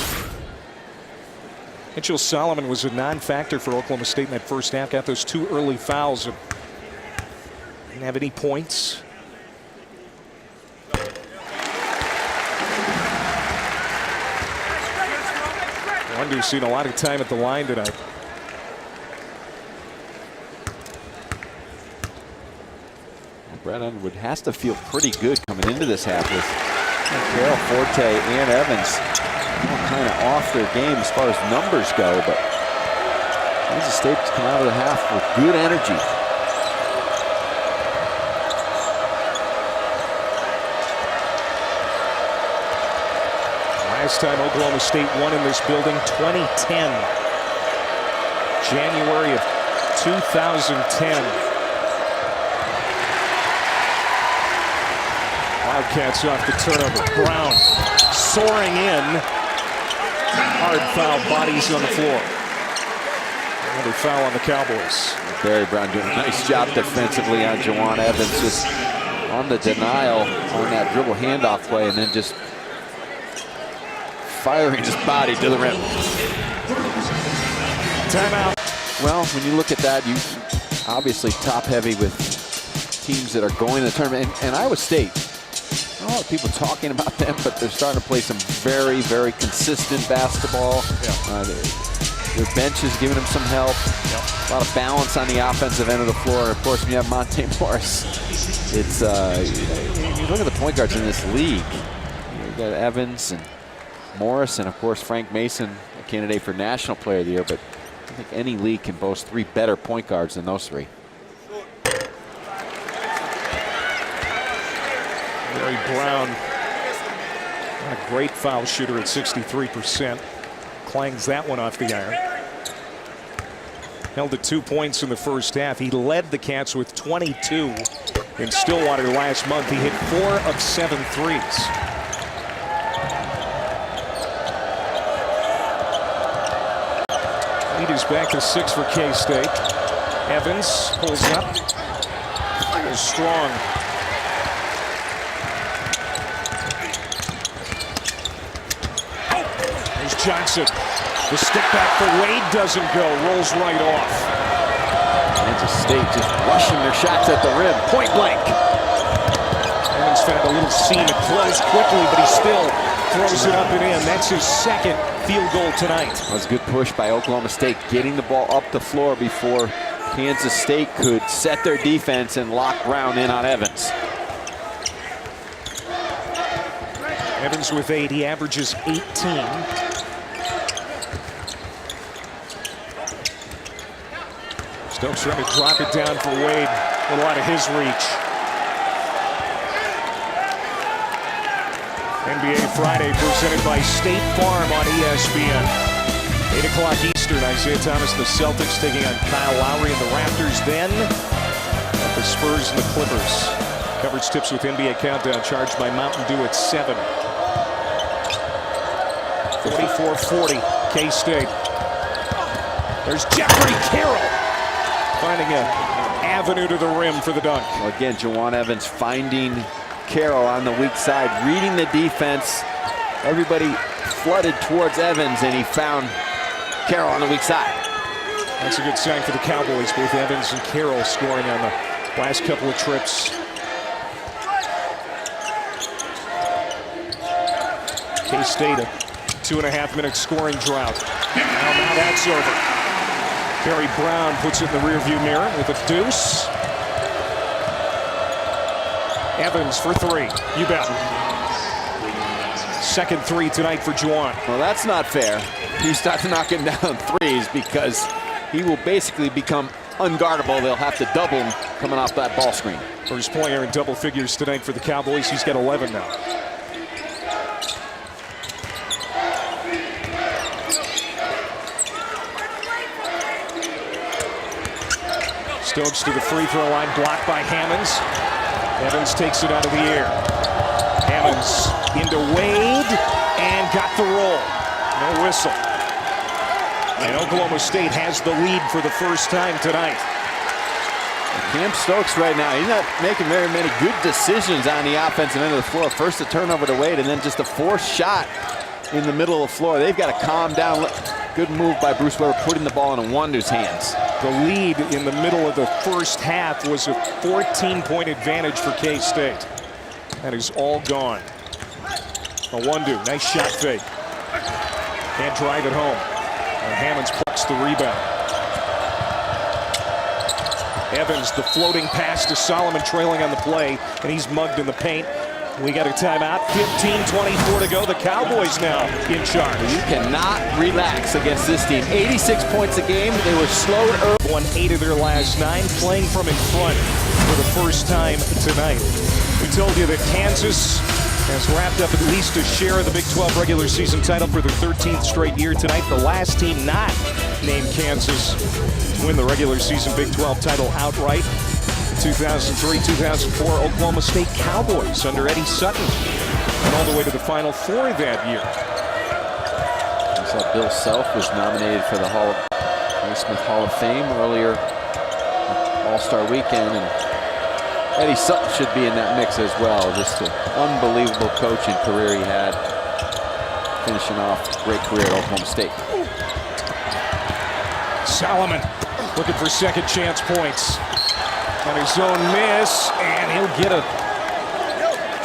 Mitchell Solomon was a non-factor for Oklahoma State in that first half. Got those 2 early fouls. Didn't have any points. Owandu's seen a lot of time at the line tonight. Brad Underwood has to feel pretty good coming into this half with Carroll, Forte, and Evans kind of off their game as far as numbers go, but Kansas State's come out of the half with good energy. Last time Oklahoma State won in this building, 2010. January of 2010. Wildcats off the turnover. Brown soaring in. Hard foul, bodies on the floor. Another foul on the Cowboys. Barry Brown doing a nice job defensively on Juwan Evans, just on the denial on that dribble handoff play, and then just firing his body to the rim. Timeout. Well, when you look at that, you obviously top heavy with teams that are going to the tournament, and Iowa State. A lot of people talking about them, but they're starting to play some very, very consistent basketball. Yeah. Their bench is giving them some help. Yep. A lot of balance on the offensive end of the floor. Of course, when you have Monte Morris, it's you look at the point guards in this league. You got Evans and Morris, and of course Frank Mason, a candidate for National Player of the Year, but I think any league can boast 3 better point guards than those 3. Barry Brown, not a great foul shooter at 63%. Clangs that one off the iron. Held to 2 points in the first half. He led the Cats with 22 in Stillwater last month. He hit 4 of 7 threes. Lead is back to 6 for K-State. Evans pulls up. Goes strong. There's Johnson. The step back for Wade doesn't go. Rolls right off. Kansas State just rushing their shots at the rim. Point blank. Evans found a little seam. It closed quickly, but he still throws it up and in. That's his second field goal tonight. That was a good push by Oklahoma State, getting the ball up the floor before Kansas State could set their defense and lock Brown in on Evans. Evans with 8. He averages 18. Stokes trying to drop it down for Wade. A little out of his reach. NBA Friday presented by State Farm on ESPN. 8 o'clock Eastern. Isaiah Thomas, the Celtics, taking on Kyle Lowry and the Raptors. Then at the Spurs and the Clippers. Coverage tips with NBA Countdown, charged by Mountain Dew at 7. 44-40, K-State. There's Jeffrey Carroll finding an avenue to the rim for the dunk. Well, again, Juwan Evans finding Carroll on the weak side, reading the defense. Everybody flooded towards Evans, and he found Carroll on the weak side. That's a good sign for the Cowboys. Both Evans and Carroll scoring on the last couple of trips. K-State, a 2.5-minute scoring drought. Now that's over. Barry Brown puts it in the rearview mirror with a deuce. Evans for 3. You bet. Second 3 tonight for Juwan. Well, that's not fair. He starts knocking down threes because he will basically become unguardable. They'll have to double him coming off that ball screen. First player in double figures tonight for the Cowboys. He's got 11 now. Stokes to the free throw line, blocked by Hammonds. Evans takes it out of the air. Hammonds into Wade and got the roll. No whistle. And Oklahoma State has the lead for the first time tonight. Cam Stokes right now, he's not making very many good decisions on the offensive end of the floor. First a turnover to Wade, and then just a forced shot in the middle of the floor. They've got to calm down. Good move by Bruce Weber, putting the ball in Wandu's hands. The lead in the middle of the first half was a 14-point advantage for K-State. That is all gone. Wandu, nice shot fake. Can't drive it home. Hammonds plucks the rebound. Evans, the floating pass to Solomon, trailing on the play, and he's mugged in the paint. We got a timeout. 15:24 to go. The Cowboys now in charge. You cannot relax against this team. 86 points a game. They were slowed early. Won 8 of their last 9, playing from in front for the first time tonight. We told you that Kansas has wrapped up at least a share of the Big 12 regular season title for their 13th straight year tonight. The last team not named Kansas to win the regular season Big 12 title outright. 2003-2004 Oklahoma State Cowboys under Eddie Sutton, and all the way to the Final Four that year. I saw Bill Self was nominated for the Naismith Hall of Fame earlier, All-Star Weekend, and Eddie Sutton should be in that mix as well. Just an unbelievable coaching career he had, finishing off a great career at Oklahoma State. Solomon looking for second chance points. On his own miss, and he'll get a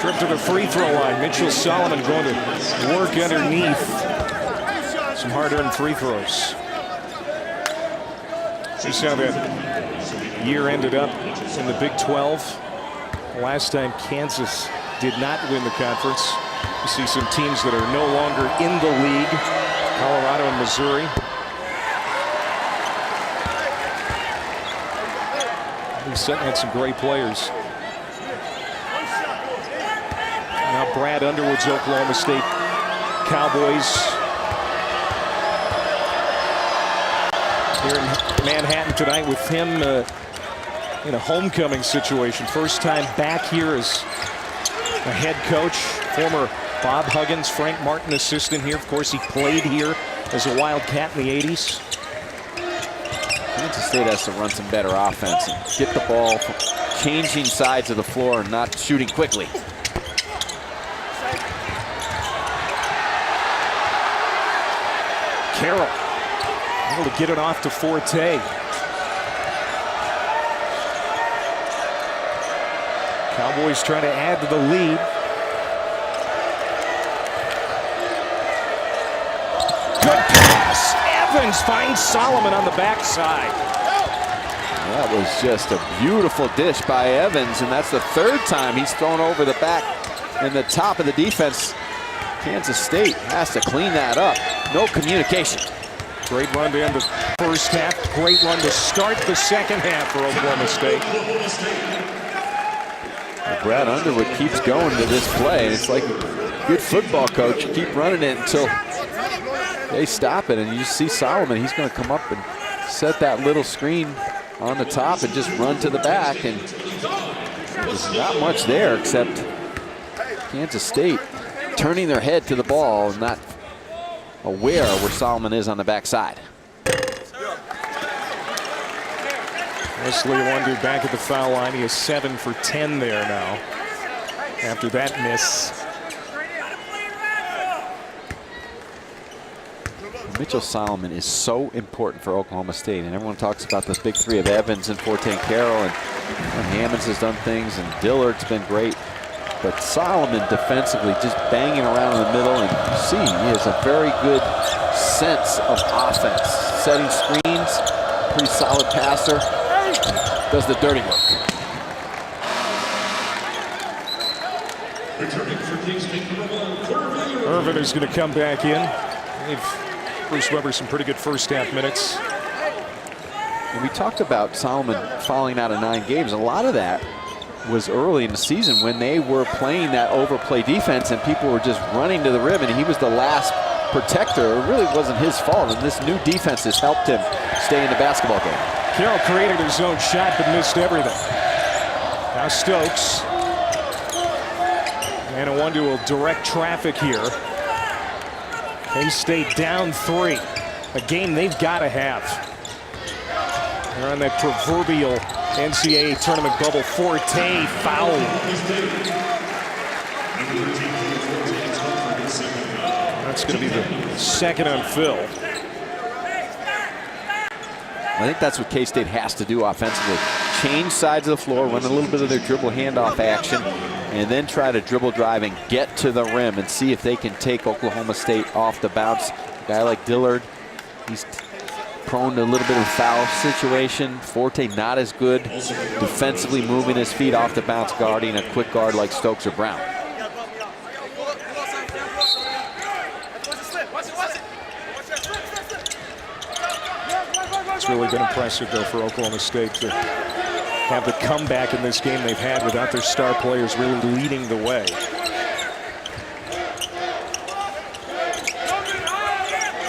trip to the free throw line. Mitchell Solomon going to work underneath. Some hard-earned free throws. See how that year ended up in the Big 12. Last time Kansas did not win the conference. You see some teams that are no longer in the league, Colorado and Missouri. He's setting had some great players. Now Brad Underwood's Oklahoma State Cowboys here in Manhattan tonight with him in a homecoming situation. First time back here as a head coach. Former Bob Huggins, Frank Martin assistant here. Of course, he played here as a Wildcat in the 80s. Kansas State has to run some better offense and get the ball from changing sides of the floor and not shooting quickly. Carroll able to get it off to Forte. Cowboys trying to add to the lead. Good pass. Evans finds Solomon on the backside. That was just a beautiful dish by Evans, and that's the third time he's thrown over the back in the top of the defense. Kansas State has to clean that up. No communication. Great run to end the first half. Great run to start the second half for Oklahoma State. Brad Underwood keeps going to this play. It's like a good football coach. You keep running it until they stop it, and you see Solomon. He's going to come up and set that little screen on the top and just run to the back. And there's not much there except Kansas State turning their head to the ball, not aware where Solomon is on the backside. Wesley Wonder back at the foul line. He is 7 for 10 there now after that miss. Mitchell Solomon is so important for Oklahoma State, and everyone talks about the big three of Evans and Forte and Carroll, and Hammonds has done things, and Dillard's been great. But Solomon defensively just banging around in the middle, and you see he has a very good sense of offense. Setting screens, pretty solid passer, does the dirty work. Irvin is going to come back in. Gave Bruce Weber some pretty good first half minutes. And we talked about Solomon falling out of 9 games. A lot of that was early in the season when they were playing that overplay defense and people were just running to the rim, and he was the last protector. It really wasn't his fault, and this new defense has helped him stay in the basketball game. Carroll created his own shot but missed everything. Now Stokes. And Nwundu will direct traffic here. K-State down 3. A game they've got to have. They're on that proverbial NCAA tournament bubble. Forte foul. That's going to be the second on Phil. I think that's what K-State has to do offensively. Change sides of the floor, run a little bit of their dribble handoff action, and then try to dribble drive and get to the rim and see if they can take Oklahoma State off the bounce. A guy like Dillard, he's prone to a little bit of foul situation. Forte not as good defensively, moving his feet off the bounce, guarding a quick guard like Stokes or Brown. It's really been impressive, though, for Oklahoma State to have the comeback in this game they've had without their star players really leading the way.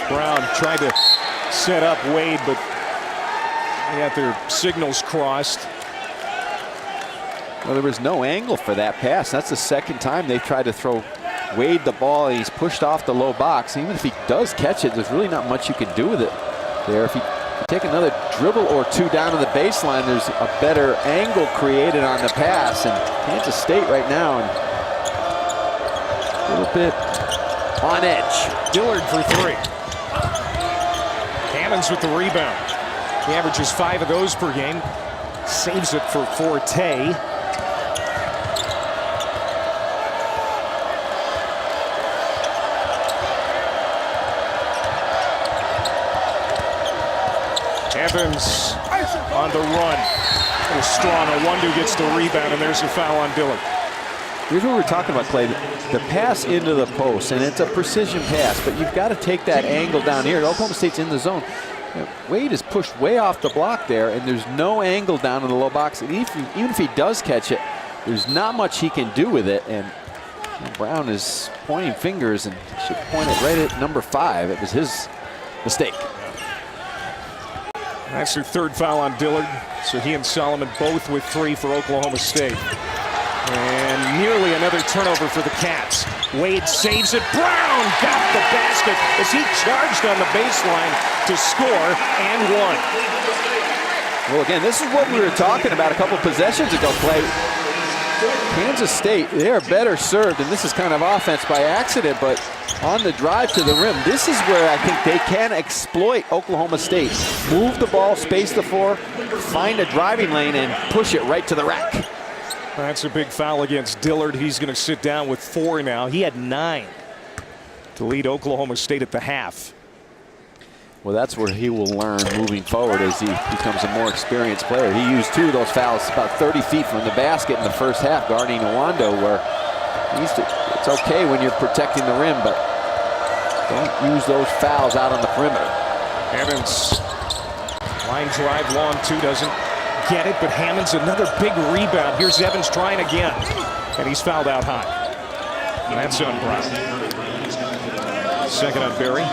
Brown tried to set up Wade, but they got their signals crossed. Well, there was no angle for that pass. That's the second time they've tried to throw Wade the ball, and he's pushed off the low box. Even if he does catch it, there's really not much you can do with it there. If he take another dribble or two down to the baseline, there's a better angle created on the pass. And Kansas State right now and a little bit on edge. Dillard for 3. Hammonds with the rebound. He averages 5 of those per game. Saves it for Forte. Evans on the run. It was strong. Nwundu gets the rebound, and there's a foul on Dillard. Here's what we're talking about, Clay. The pass into the post, and it's a precision pass, but you've got to take that angle down here. Oklahoma State's in the zone. Wade is pushed way off the block there, and there's no angle down in the low box. And even if he does catch it, there's not much he can do with it. And Brown is pointing fingers and should point it right at number 5. It was his mistake. That's their 3rd foul on Dillard. So he and Solomon both with 3 for Oklahoma State. And nearly another turnover for the Cats. Wade saves it. Brown got the basket as he charged on the baseline to score and won. Well, again, this is what we were talking about a couple possessions ago, Clay. Kansas State, they are better served, and this is kind of offense by accident, but on the drive to the rim, this is where I think they can exploit Oklahoma State. Move the ball, space the floor, find a driving lane, and push it right to the rack. That's a big foul against Dillard. He's going to sit down with 4 now. He had 9 to lead Oklahoma State at the half. Well, that's where he will learn moving forward as he becomes a more experienced player. He used 2 of those fouls about 30 feet from the basket in the first half, guarding Nwando, where it's okay when you're protecting the rim, but don't use those fouls out on the perimeter. Evans, line drive long 2, doesn't get it, but Hammond's another big rebound. Here's Evans trying again, and he's fouled out high. And that's on Brown. 2nd on Berry.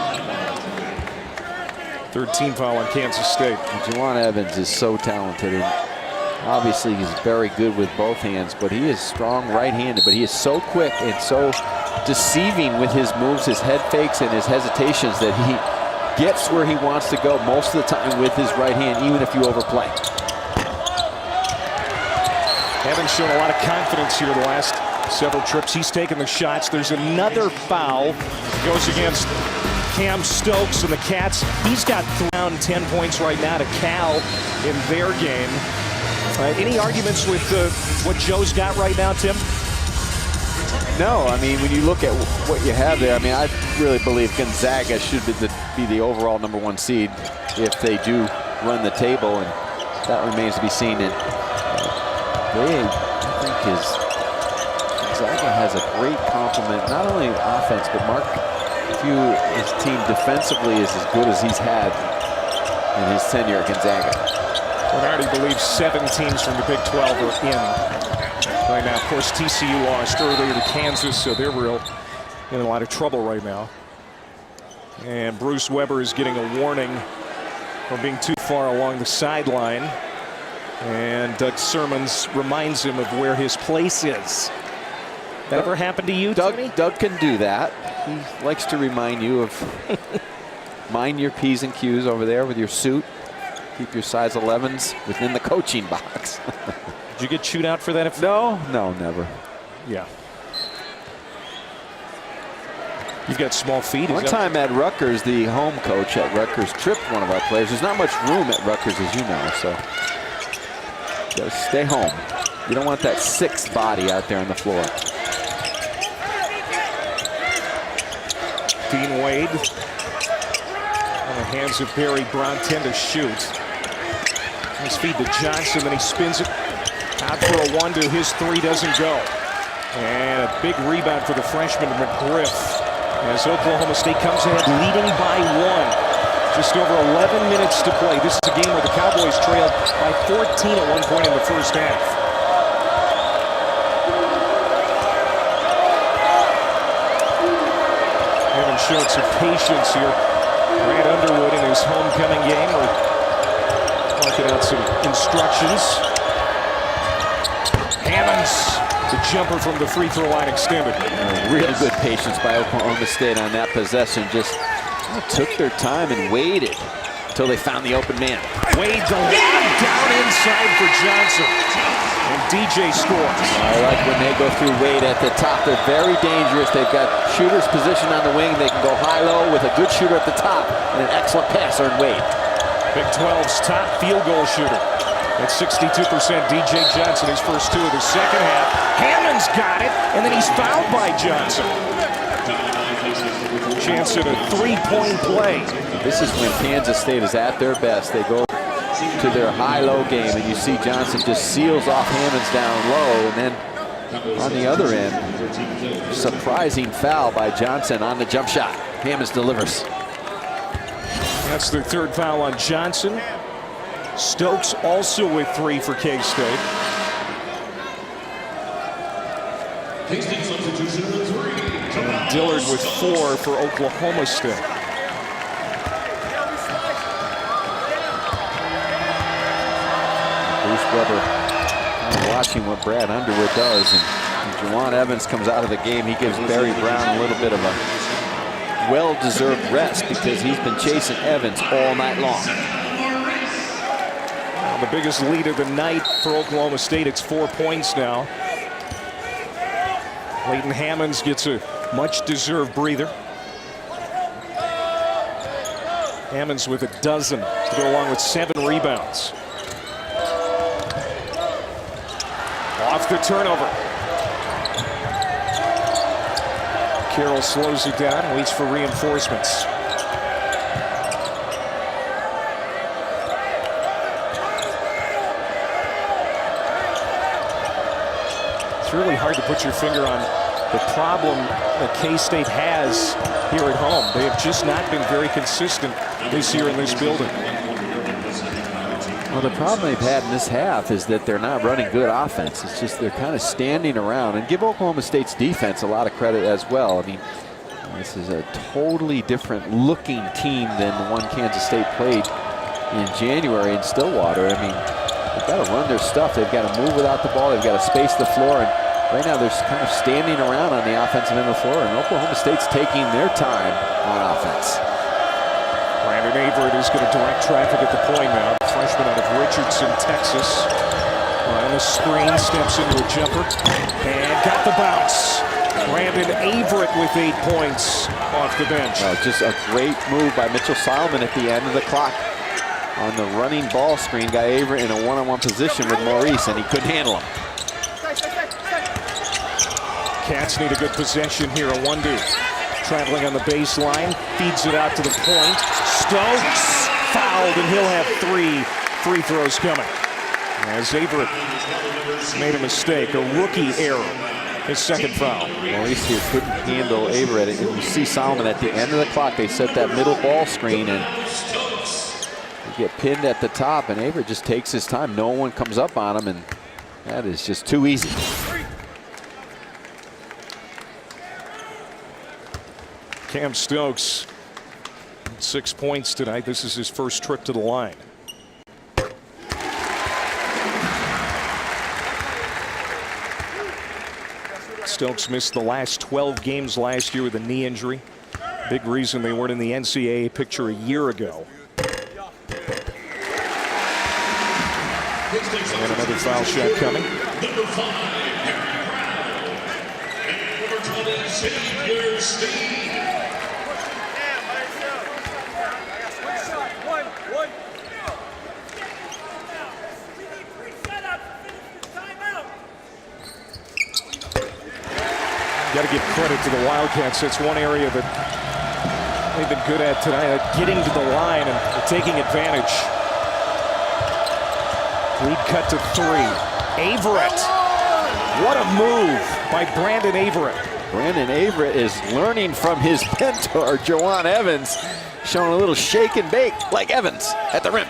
3rd team foul on Kansas State. Juwan Evans is so talented, and obviously he's very good with both hands, but he is strong right-handed, but he is so quick and so deceiving with his moves, his head fakes, and his hesitations that he gets where he wants to go most of the time with his right hand, even if you overplay. Evans shown a lot of confidence here the last several trips. He's taken the shots. There's another foul. Goes against Cam Stokes and the Cats. He's got around 10 points right now to Cal in their game. Any arguments with what Joe's got right now, Tim? No, I mean, when you look at what you have there, I mean, I really believe Gonzaga should be the overall #1 seed if they do run the table, and that remains to be seen. And I think Gonzaga has a great complement, not only offense, but Mark Few, his team defensively is as good as he's had in his tenure at Gonzaga. Bernardi believes 7 teams from the Big 12 are in right now. Of course, TCU lost earlier to Kansas, so they're in a lot of trouble right now. And Bruce Weber is getting a warning for being too far along the sideline. And Doug Sermons reminds him of where his place is. That ever happened to you, Tony? Doug can do that. He likes to remind you of mind your P's and Q's over there with your suit. Keep your size 11s within the coaching box. Did you get chewed out for that? No, never. Yeah. You've got small feet. One time at Rutgers, the home coach at Rutgers tripped one of our players. There's not much room at Rutgers, as you know, so you gotta stay home. You don't want that 6th body out there on the floor. Dean Wade on the hands of Barry Brown, 10 to shoot. His feed to Johnson, then he spins it out for a 1-2. His 3 doesn't go. And a big rebound for the freshman McGriff as Oklahoma State comes ahead leading by 1. Just over 11 minutes to play. This is a game where the Cowboys trailed by 14 at one point in the first half. Showed some patience here. Grant Underwood in his homecoming game. We're marking out some instructions. Hammonds, the jumper from the free throw line extended. Really good patience by Oklahoma State on that possession. Just took their time and waited until they found the open man. Wade the lob down inside for Johnson. And DJ scores. I like when they go through Wade at the top. They're very dangerous. They've got shooters positioned on the wing. They can go high-low with a good shooter at the top and an excellent passer in Wade. Big 12's top field goal shooter at 62%. DJ Johnson, his first 2 of the second half. Hammond's got it, and then he's fouled by Johnson. Chance at a 3-point play. This is when Kansas State is at their best. They go to their high-low game, and you see Johnson just seals off Hammonds down low, and then On the other end, surprising foul by Johnson on the jump shot. Hammonds delivers. That's their third foul on Johnson. Stokes also with 3 for K-State. K-State substitution with 3. And Dillard with 4 for Oklahoma State. Bruce Weber watching what Brad Underwood does, and Juwan Evans comes out of the game. He gives Barry Brown a little bit of a well-deserved rest because he's been chasing Evans all night long. Well, the biggest lead of the night for Oklahoma State. It's 4 points now. Leighton Hammonds gets a much-deserved breather. Hammonds with a dozen to go along with 7 rebounds. Off the turnover. Carroll slows it down, waits for reinforcements. It's really hard to put your finger on the problem that K-State has here at home. They have just not been very consistent this year in this building. Well, the problem they've had in this half is that they're not running good offense. It's just they're kind of standing around, and give Oklahoma State's defense a lot of credit as well. I mean, this is a totally different looking team than the one Kansas State played in January in Stillwater. I mean, they've got to run their stuff. They've got to move without the ball. They've got to space the floor, and right now they're kind of standing around on the offensive end of the floor, and Oklahoma State's taking their time on offense. Brandon Averett is going to direct traffic at the point now. The freshman out of Richardson, Texas. On the screen, steps into a jumper and got the bounce. Brandon Averett with 8 points off the bench. Just a great move by Mitchell Solomon at the end of the clock. On the running ball screen, got Averett in a one-on-one position with Maurice, and he couldn't handle him. Cats need a good possession here. Awundu traveling on the baseline, feeds it out to the point. Stokes fouled, and he'll have 3 free throws coming. As Averett made a mistake, a rookie error, his second foul. Maurice here couldn't handle Averett. And you see Solomon at the end of the clock, they set that middle ball screen, and you get pinned at the top, and Averett just takes his time. No one comes up on him, and that is just too easy. Cam Stokes, 6 points tonight. This is his first trip to the line. Stokes missed the last 12 games last year with a knee injury. Big reason they weren't in the NCAA picture a year ago. And another foul shot coming. Number 5, and number 20, Xavier Steve. Got to give credit to the Wildcats. It's one area that they've been good at tonight, getting to the line and taking advantage. Lead cut to 3. Averett. What a move by Brandon Averett. Brandon Averett is learning from his mentor, Juwan Evans, showing a little shake and bake like Evans at the rim.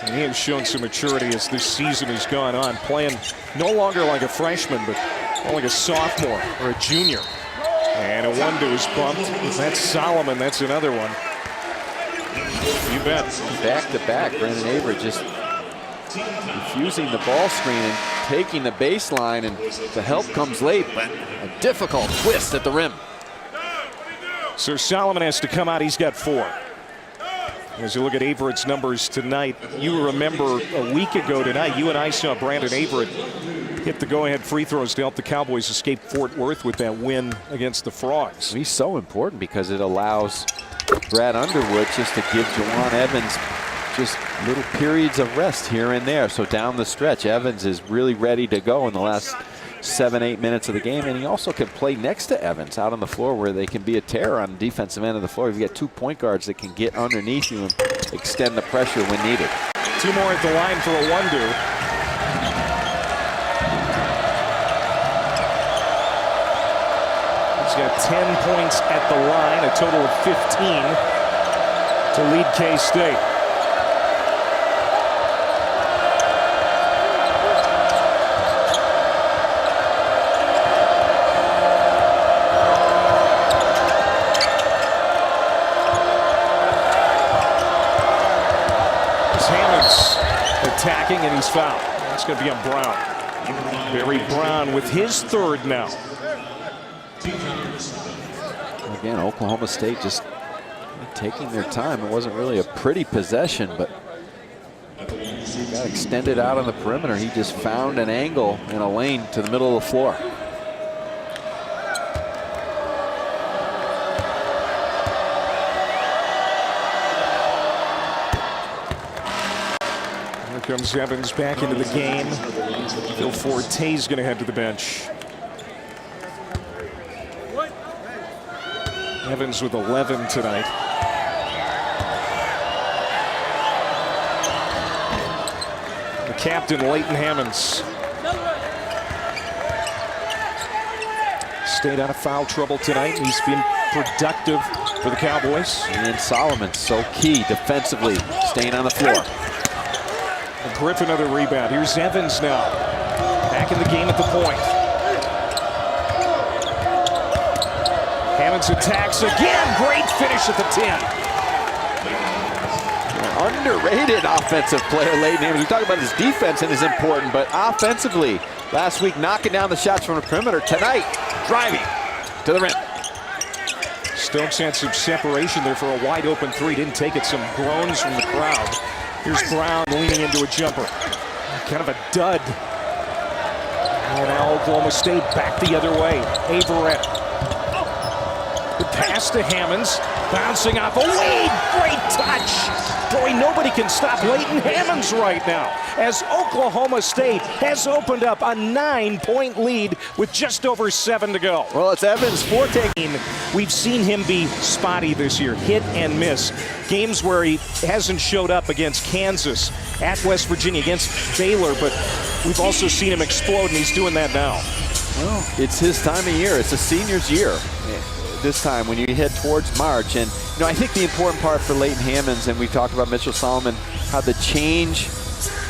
And he has shown some maturity as this season has gone on, playing no longer like a freshman, but more like a sophomore or a junior. And Awundu is bumped. If that's Solomon, that's another one. You bet. Back to back, Brandon Averett just refusing the ball screen and taking the baseline, and the help comes late, but a difficult twist at the rim. So Solomon has to come out. He's got 4. As you look at Averett's numbers tonight, you remember a week ago tonight, you and I saw Brandon Averett hit the go-ahead free throws to help the Cowboys escape Fort Worth with that win against the Frogs. He's so important because it allows Brad Underwood just to give Juwan Evans just little periods of rest here and there. So down the stretch, Evans is really ready to go in the last 7-8 minutes of the game, and he also can play next to Evans out on the floor where they can be a terror on the defensive end of the floor. You've got 2 point guards that can get underneath you and extend the pressure when needed. 2 more at the line for Awundu. got 10 points at the line, a total of 15 to lead K-State. Attacking, and he's fouled. That's going to be on Brown. Barry Brown with his third now. Again, Oklahoma State just taking their time. It wasn't really a pretty possession, but he got extended out on the perimeter. He just found an angle in a lane to the middle of the floor. Comes Evans back into the game. Phil Forte's going to head to the bench. Evans with 11 tonight. The captain, Leighton Hammonds. Stayed out of foul trouble tonight. He's been productive for the Cowboys. And Solomon, so key defensively, staying on the floor. Griffin another rebound. Here's Evans now. Back in the game at the point. Hammonds attacks again. Great finish at the 10. Underrated offensive player, Leighton Hammonds. We talk about his defense and is important, but offensively, last week knocking down the shots from the perimeter. Tonight, driving to the rim. Stokes had some separation there for a wide open three. Didn't take it. Some groans from the crowd. Here's Brown leaning into a jumper. Kind of a dud. And now Oklahoma State back the other way. Averett. Good pass to Hammonds. Bouncing off a lead. Great touch. Boy, nobody can stop Leighton Hammonds right now, as Oklahoma State has opened up a 9-point lead with just over 7 to go. Well, it's Evans Forte. We've seen him be spotty this year, hit and miss. Games where he hasn't showed up against Kansas, at West Virginia, against Baylor, but we've also seen him explode, and he's doing that now. Well, it's his time of year. It's a senior's year this time when you head towards March. And, you know, I think the important part for Leighton Hammonds, and we talked about Mitchell Solomon, how the change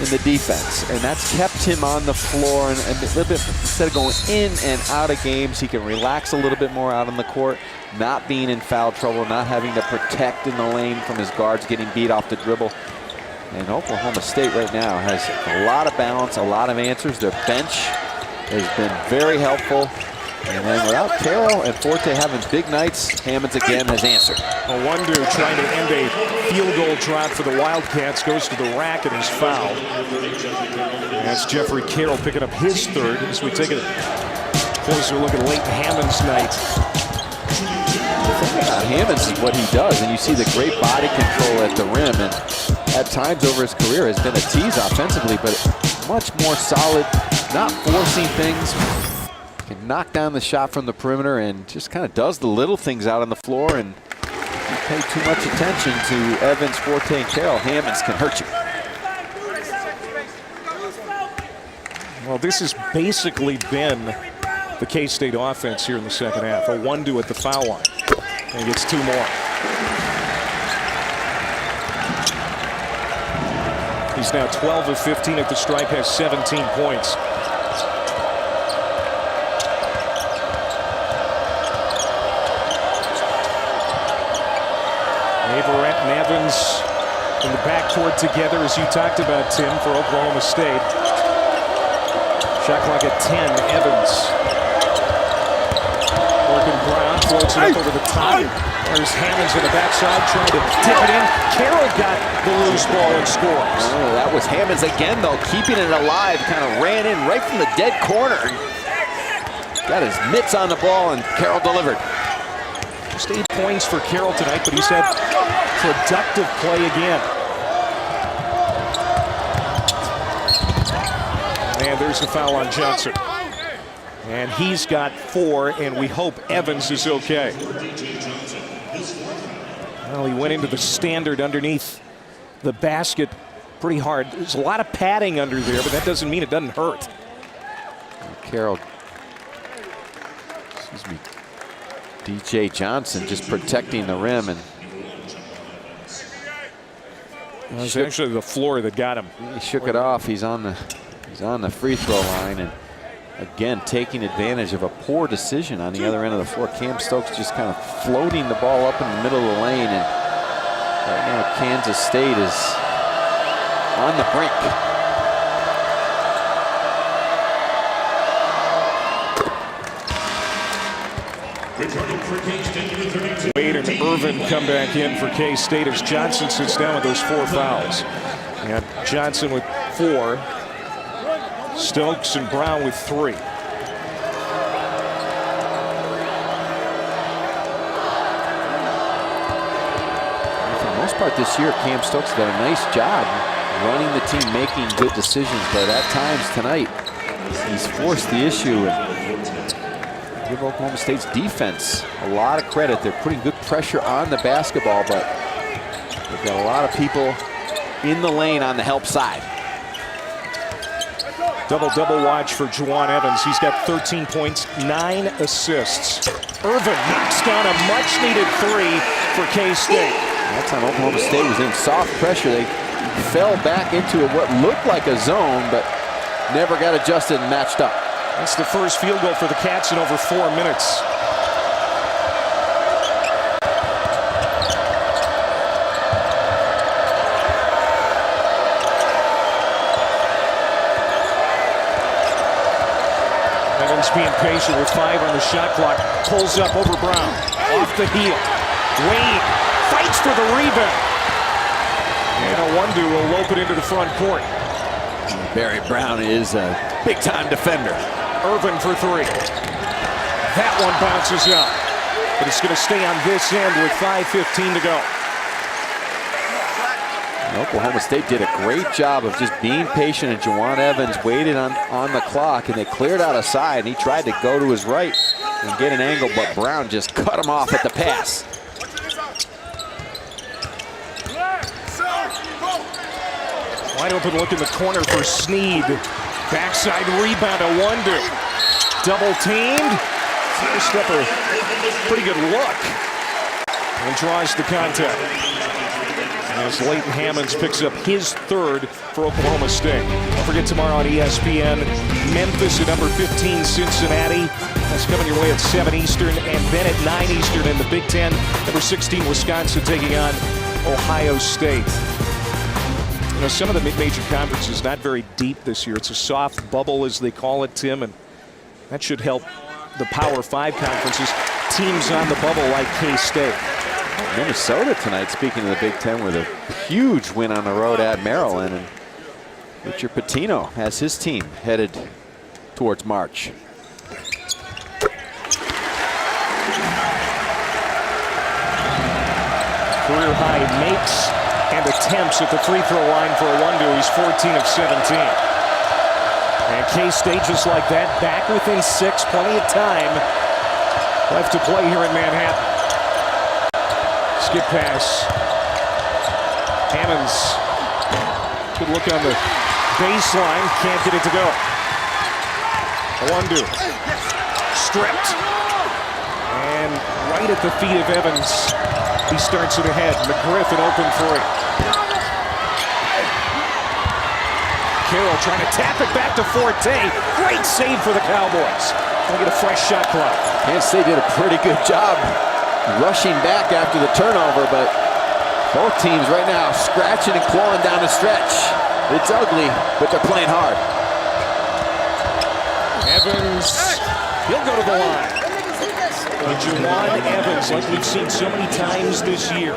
in the defense, and that's kept him on the floor, and a little bit, instead of going in and out of games, he can relax a little bit more out on the court, not being in foul trouble, not having to protect in the lane from his guards getting beat off the dribble. And Oklahoma State right now has a lot of balance, a lot of answers. Their bench has been very helpful. And then without Carroll and Forte having big nights, Hammonds again has answered. Owudu trying to end a field goal drive for the Wildcats, goes to the rack and is fouled. That's Jeffrey Carroll picking up his third as we take a closer look at Leighton Hammonds' night. The thing about Hammonds is what he does, and you see the great body control at the rim, and at times over his career has been a tease offensively, but much more solid, not forcing things. Can knock down the shot from the perimeter and just kind of does the little things out on the floor. And if you pay too much attention to Evans, Forte, and Carroll, Hammonds can hurt you. Well, this has basically been the K-State offense here in the second half. Owudu at the foul line. And he gets 2 more. He's now 12 of 15 at the stripe, has 17 points. Averett and Evans in the backcourt together, as you talked about, Tim, for Oklahoma State. Shot clock at 10, Evans. Morgan Brown floats it up over the top. There's Hammonds on the backside trying to tip it in. Carroll got the loose ball and scores. Oh, that was Hammonds again, though, keeping it alive. Kind of ran in right from the dead corner. Got his mitts on the ball, and Carroll delivered. Just 8 points for Carroll tonight, but he's had productive play again. And there's the foul on Johnson. And he's got 4, and we hope Evans is okay. Well, he went into the standard underneath the basket pretty hard. There's a lot of padding under there, but that doesn't mean it doesn't hurt. Carroll, excuse me, DJ Johnson just protecting the rim, and it was actually the floor that got him. He shook it off. He's on the free throw line, and again taking advantage of a poor decision on the other end of the floor. Cam Stokes just kind of floating the ball up in the middle of the lane, and right now Kansas State is on the brink. Wade and Irvin come back in for K-State as Johnson sits down with those 4 fouls. And Johnson with 4. Stokes and Brown with 3. For the most part this year, Cam Stokes did a nice job running the team, making good decisions, but at times tonight he's forced the issue. And give Oklahoma State's defense a lot of credit. They're putting good pressure on the basketball, but they've got a lot of people in the lane on the help side. Double-double watch for Juwan Evans. He's got 13 points, 9 assists. Irvin knocks down a much-needed 3 for K-State. That time Oklahoma State was in soft pressure. They fell back into what looked like a zone, but never got adjusted and matched up. That's the first field goal for the Cats in over 4 minutes. Evans being patient with 5 on the shot clock. Pulls up over Brown. Off the heel. Wade fights for the rebound. And Owundu will lope it into the front court. Barry Brown is a big-time defender. Irvin for 3. That one bounces out. But it's going to stay on this end with 5:15 to go. Oklahoma State did a great job of just being patient, and Juwan Evans waited on the clock, and they cleared out a side, and he tried to go to his right and get an angle, but Brown just cut him off at the pass. Wide open look in the corner for Sneed. Backside rebound, Owundu. Double teamed. First up a pretty good look. And draws the contact. As Leighton Hammonds picks up his 3rd for Oklahoma State. Don't forget tomorrow on ESPN, Memphis at number 15, Cincinnati. That's coming your way at 7 Eastern, and then at 9 Eastern in the Big Ten. Number 16, Wisconsin taking on Ohio State. You know, some of the major conferences not very deep this year. It's a soft bubble, as they call it, Tim, and that should help the Power 5 conferences. Teams on the bubble like K-State. Minnesota tonight, speaking of the Big Ten, with a huge win on the road at Maryland, and Richard Pitino has his team headed towards March. Career high makes and attempts at the free throw line for Owundu. He's 14 of 17. And K-State just like that, back within 6, plenty of time left to play here in Manhattan. Skip pass. Hammonds. Good look on the baseline. Can't get it to go. Owundu. Stripped. And right at the feet of Evans. He starts it ahead. McGriff an open 3. Carroll trying to tap it back to Forte. Great save for the Cowboys. They'll get a fresh shot clock. Kansas State did a pretty good job rushing back after the turnover, but both teams right now scratching and clawing down the stretch. It's ugly, but they're playing hard. Evans, he'll go to the line. Juwan Evans, like we've seen so many times this year,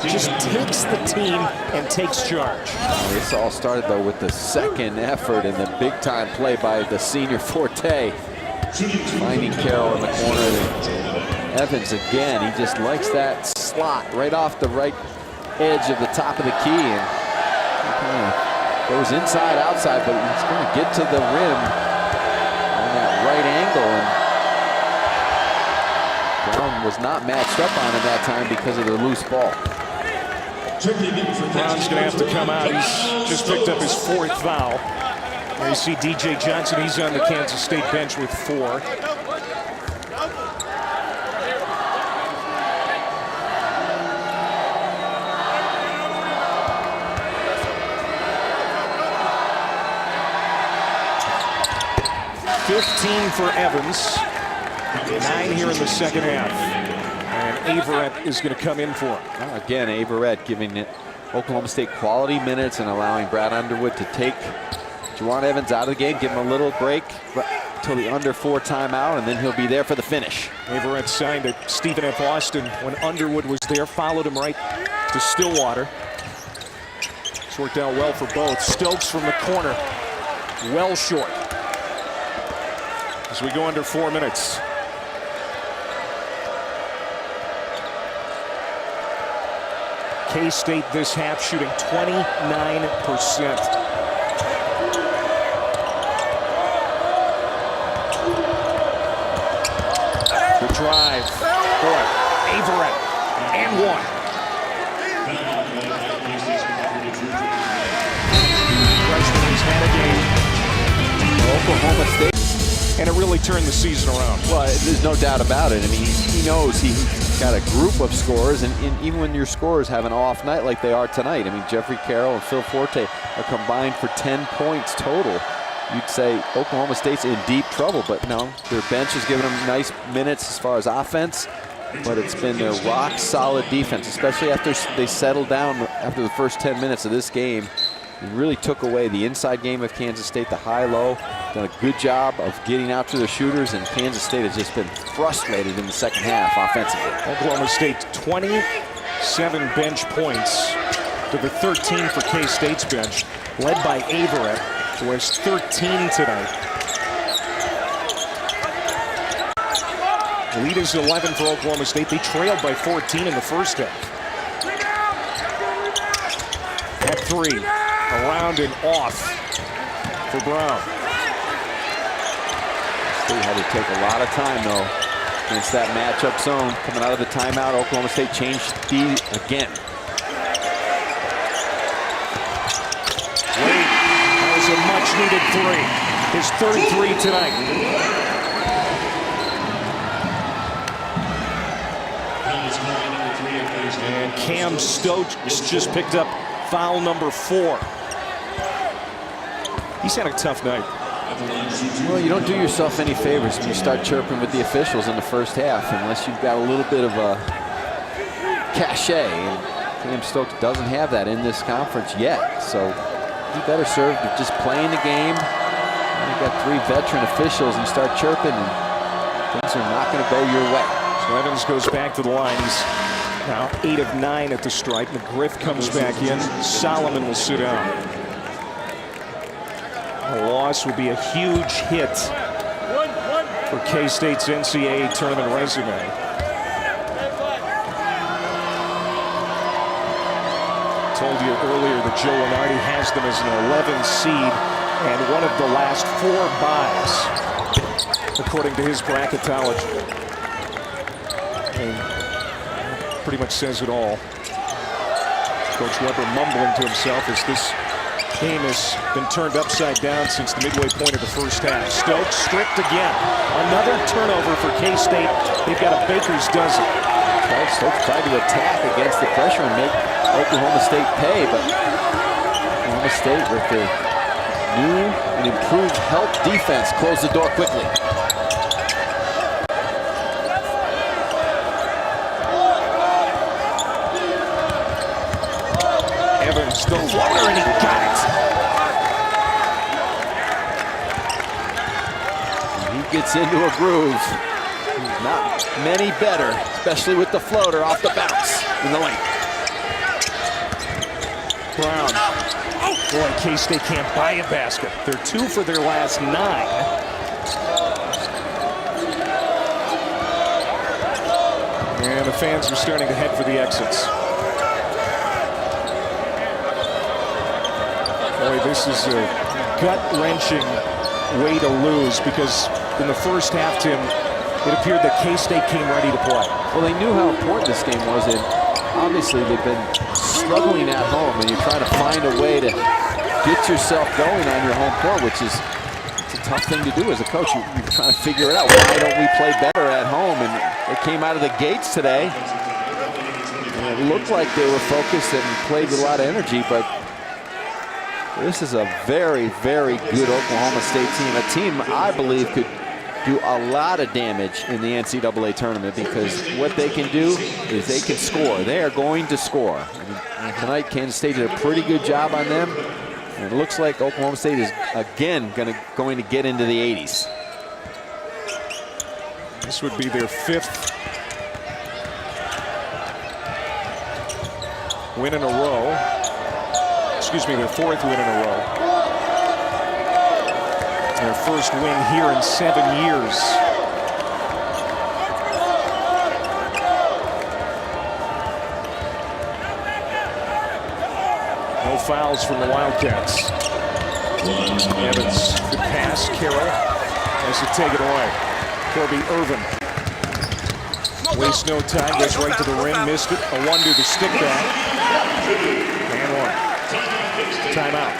just takes the team and takes charge. This all started, though, with the second effort and the big-time play by the senior Forte. Finding Carroll in the corner. Evans again, he just likes that slot right off the right edge of the top of the key, and he kind of goes inside, outside, but he's going to get to the rim on that right angle, and Brown was not matched up on him that time because of the loose ball. Brown's going to have to come out. He's just picked up his 4th foul. There you see DJ Johnson. He's on the Kansas State bench with 4. 15 for Evans. 9 here in the second half. And Averett is going to come in for him. Again, Averett giving it Oklahoma State quality minutes and allowing Brad Underwood to take Juwan Evans out of the game, give him a little break until the under 4 timeout, and then he'll be there for the finish. Averett signed at Stephen F. Austin when Underwood was there, followed him right to Stillwater. It's worked out well for both. Stokes from the corner, well short. As we go under 4 minutes. K-State this half shooting 29%. The drive. Boy, Averett. And one. Freshman has had a game. Oklahoma State. And it really turned the season around. Well, there's no doubt about it. I mean, he knows he's got a group of scorers, and even when your scorers have an off night like they are tonight, I mean, Jeffrey Carroll and Phil Forte are combined for 10 points total. You'd say Oklahoma State's in deep trouble, but no, their bench is giving them nice minutes as far as offense, but it's been their rock-solid defense, especially after they settled down after the first 10 minutes of this game. It really took away the inside game of Kansas State, the high-low. Done a good job of getting out to the shooters, and Kansas State has just been frustrated in the second half offensively. Oklahoma State 27 bench points to the 13 for K-State's bench, led by Averett, who has 13 tonight. The lead is 11 for Oklahoma State. They trailed by 14 in the first half. At 3, around and off for Brown. State had to take a lot of time, though, against that matchup zone. Coming out of the timeout, Oklahoma State changed D again. Wade, that was a much-needed 3. His third 3 tonight. And Cam Stokes just picked up foul number 4. He's had a tough night. Well, you don't do yourself any favors when you start chirping with the officials in the first half, unless you've got a little bit of a cachet. And Cam Stokes doesn't have that in this conference yet, so you better serve to just playing the game. You've got 3 veteran officials, and you start chirping, and things are not going to go your way. So Evans goes back to the line. He's now 8 of 9 at the stripe. McGriff comes back in. Solomon will sit down. A loss would be a huge hit for K-State's NCAA tournament resume. Told you earlier that Joe Lenardi has them as an 11 seed and one of the last 4 buys, according to his bracketology. And pretty much says it all. Coach Weber mumbling to himself as this game has been turned upside down since the midway point of the first half. Stokes stripped again. Another turnover for K-State. They've got a baker's dozen. Well, Stokes tried to attack against the pressure and make Oklahoma State pay, but Oklahoma State, with their new and improved help defense, closed the door quickly. Evans, the floater, and he got it. He gets into a groove. Not many better, especially with the floater off the bounce in the lane. Brown. Boy, K-State can't buy a basket. They're 2 for their last 9. And the fans are starting to head for the exits. Boy, this is a gut-wrenching way to lose, because in the first half, Tim, it appeared that K-State came ready to play. Well, they knew how important this game was, and obviously they've been struggling at home, and you're trying to find a way to get yourself going on your home court, which is it's a tough thing to do as a coach. You're trying to figure it out. Why don't we play better at home? And they came out of the gates today, and it looked like they were focused and played with a lot of energy, but This is a very, very good Oklahoma State team. A team I believe could do a lot of damage in the NCAA tournament, because what they can do is they can score. They are going to score. I mean, tonight, Kansas State did a pretty good job on them. And it looks like Oklahoma State is again going to get into the 80s. This would be their 5th win in a row. Excuse me, their 4th win in a row. Their first win here in 7 years. No fouls from the Wildcats. Evans, good pass. Carroll has to take it away. Corby Irvin. Wastes no time, goes right to the rim, missed it. A wonder the stick back. And one. Timeout.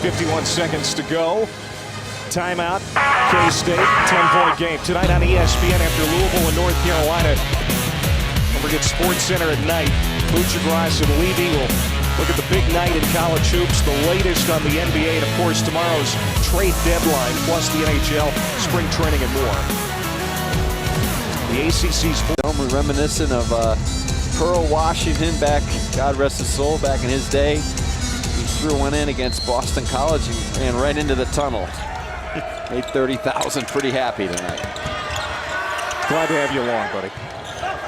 51 seconds to go. Timeout. K-State, 10-point game. Tonight on ESPN after Louisville and North Carolina. Don't forget Sports Center at night. Buccigross and Levy will look at the big night in college hoops, the latest on the NBA, and of course tomorrow's trade deadline, plus the NHL, spring training and more. The ACC's Reminiscent of Pearl Washington back, God rest his soul, back in his day. He threw one in against Boston College and ran right into the tunnel. Made 30,000, pretty happy tonight. Glad to have you along, buddy.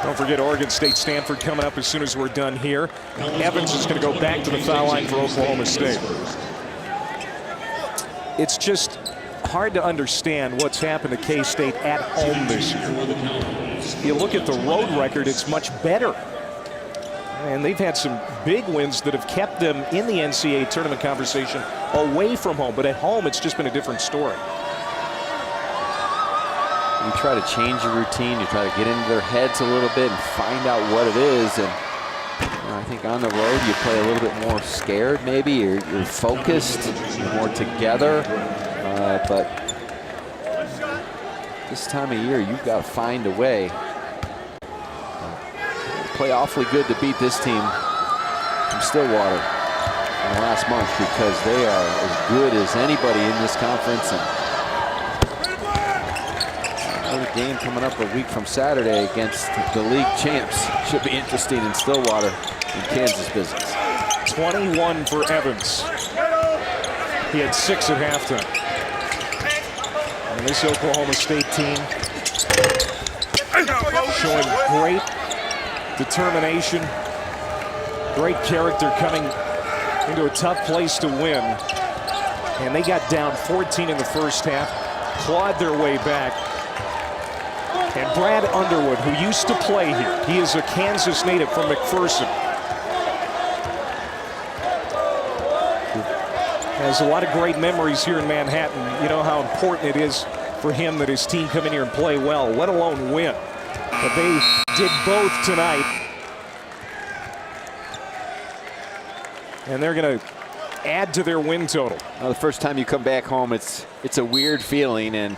Don't forget Oregon State, Stanford coming up as soon as we're done here. Evans is going to go back to the foul line for Oklahoma State. It's just hard to understand what's happened to K-State at home this year. You look at the road record, it's much better. And they've had some big wins that have kept them in the NCAA tournament conversation away from home. But at home, it's just been a different story. You try to change your routine, you try to get into their heads a little bit and find out what it is. And I think on the road, you play a little bit more scared maybe. You're focused, you're more together. But this time of year, you've got to find a way. Play awfully good to beat this team from Stillwater in the last month, because they are as good as anybody in this conference. And another game coming up a week from Saturday against the league champs. Should be interesting in Stillwater in Kansas business. 21 for Evans. He had 6 at halftime. And this Oklahoma State team showing great determination, great character, coming into a tough place to win. And they got down 14 in the first half, clawed their way back. And Brad Underwood, who used to play here, he is a Kansas native from McPherson. Has a lot of great memories here in Manhattan. You know how important it is for him that his team come in here and play well, let alone win. But they did both tonight. And they're going to add to their win total. Well, the first time you come back home, it's a weird feeling. And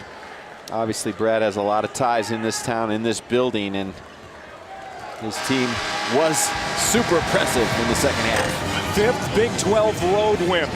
obviously Brad has a lot of ties in this town, in this building, and his team was super impressive in the second half. 5th Big 12 road win.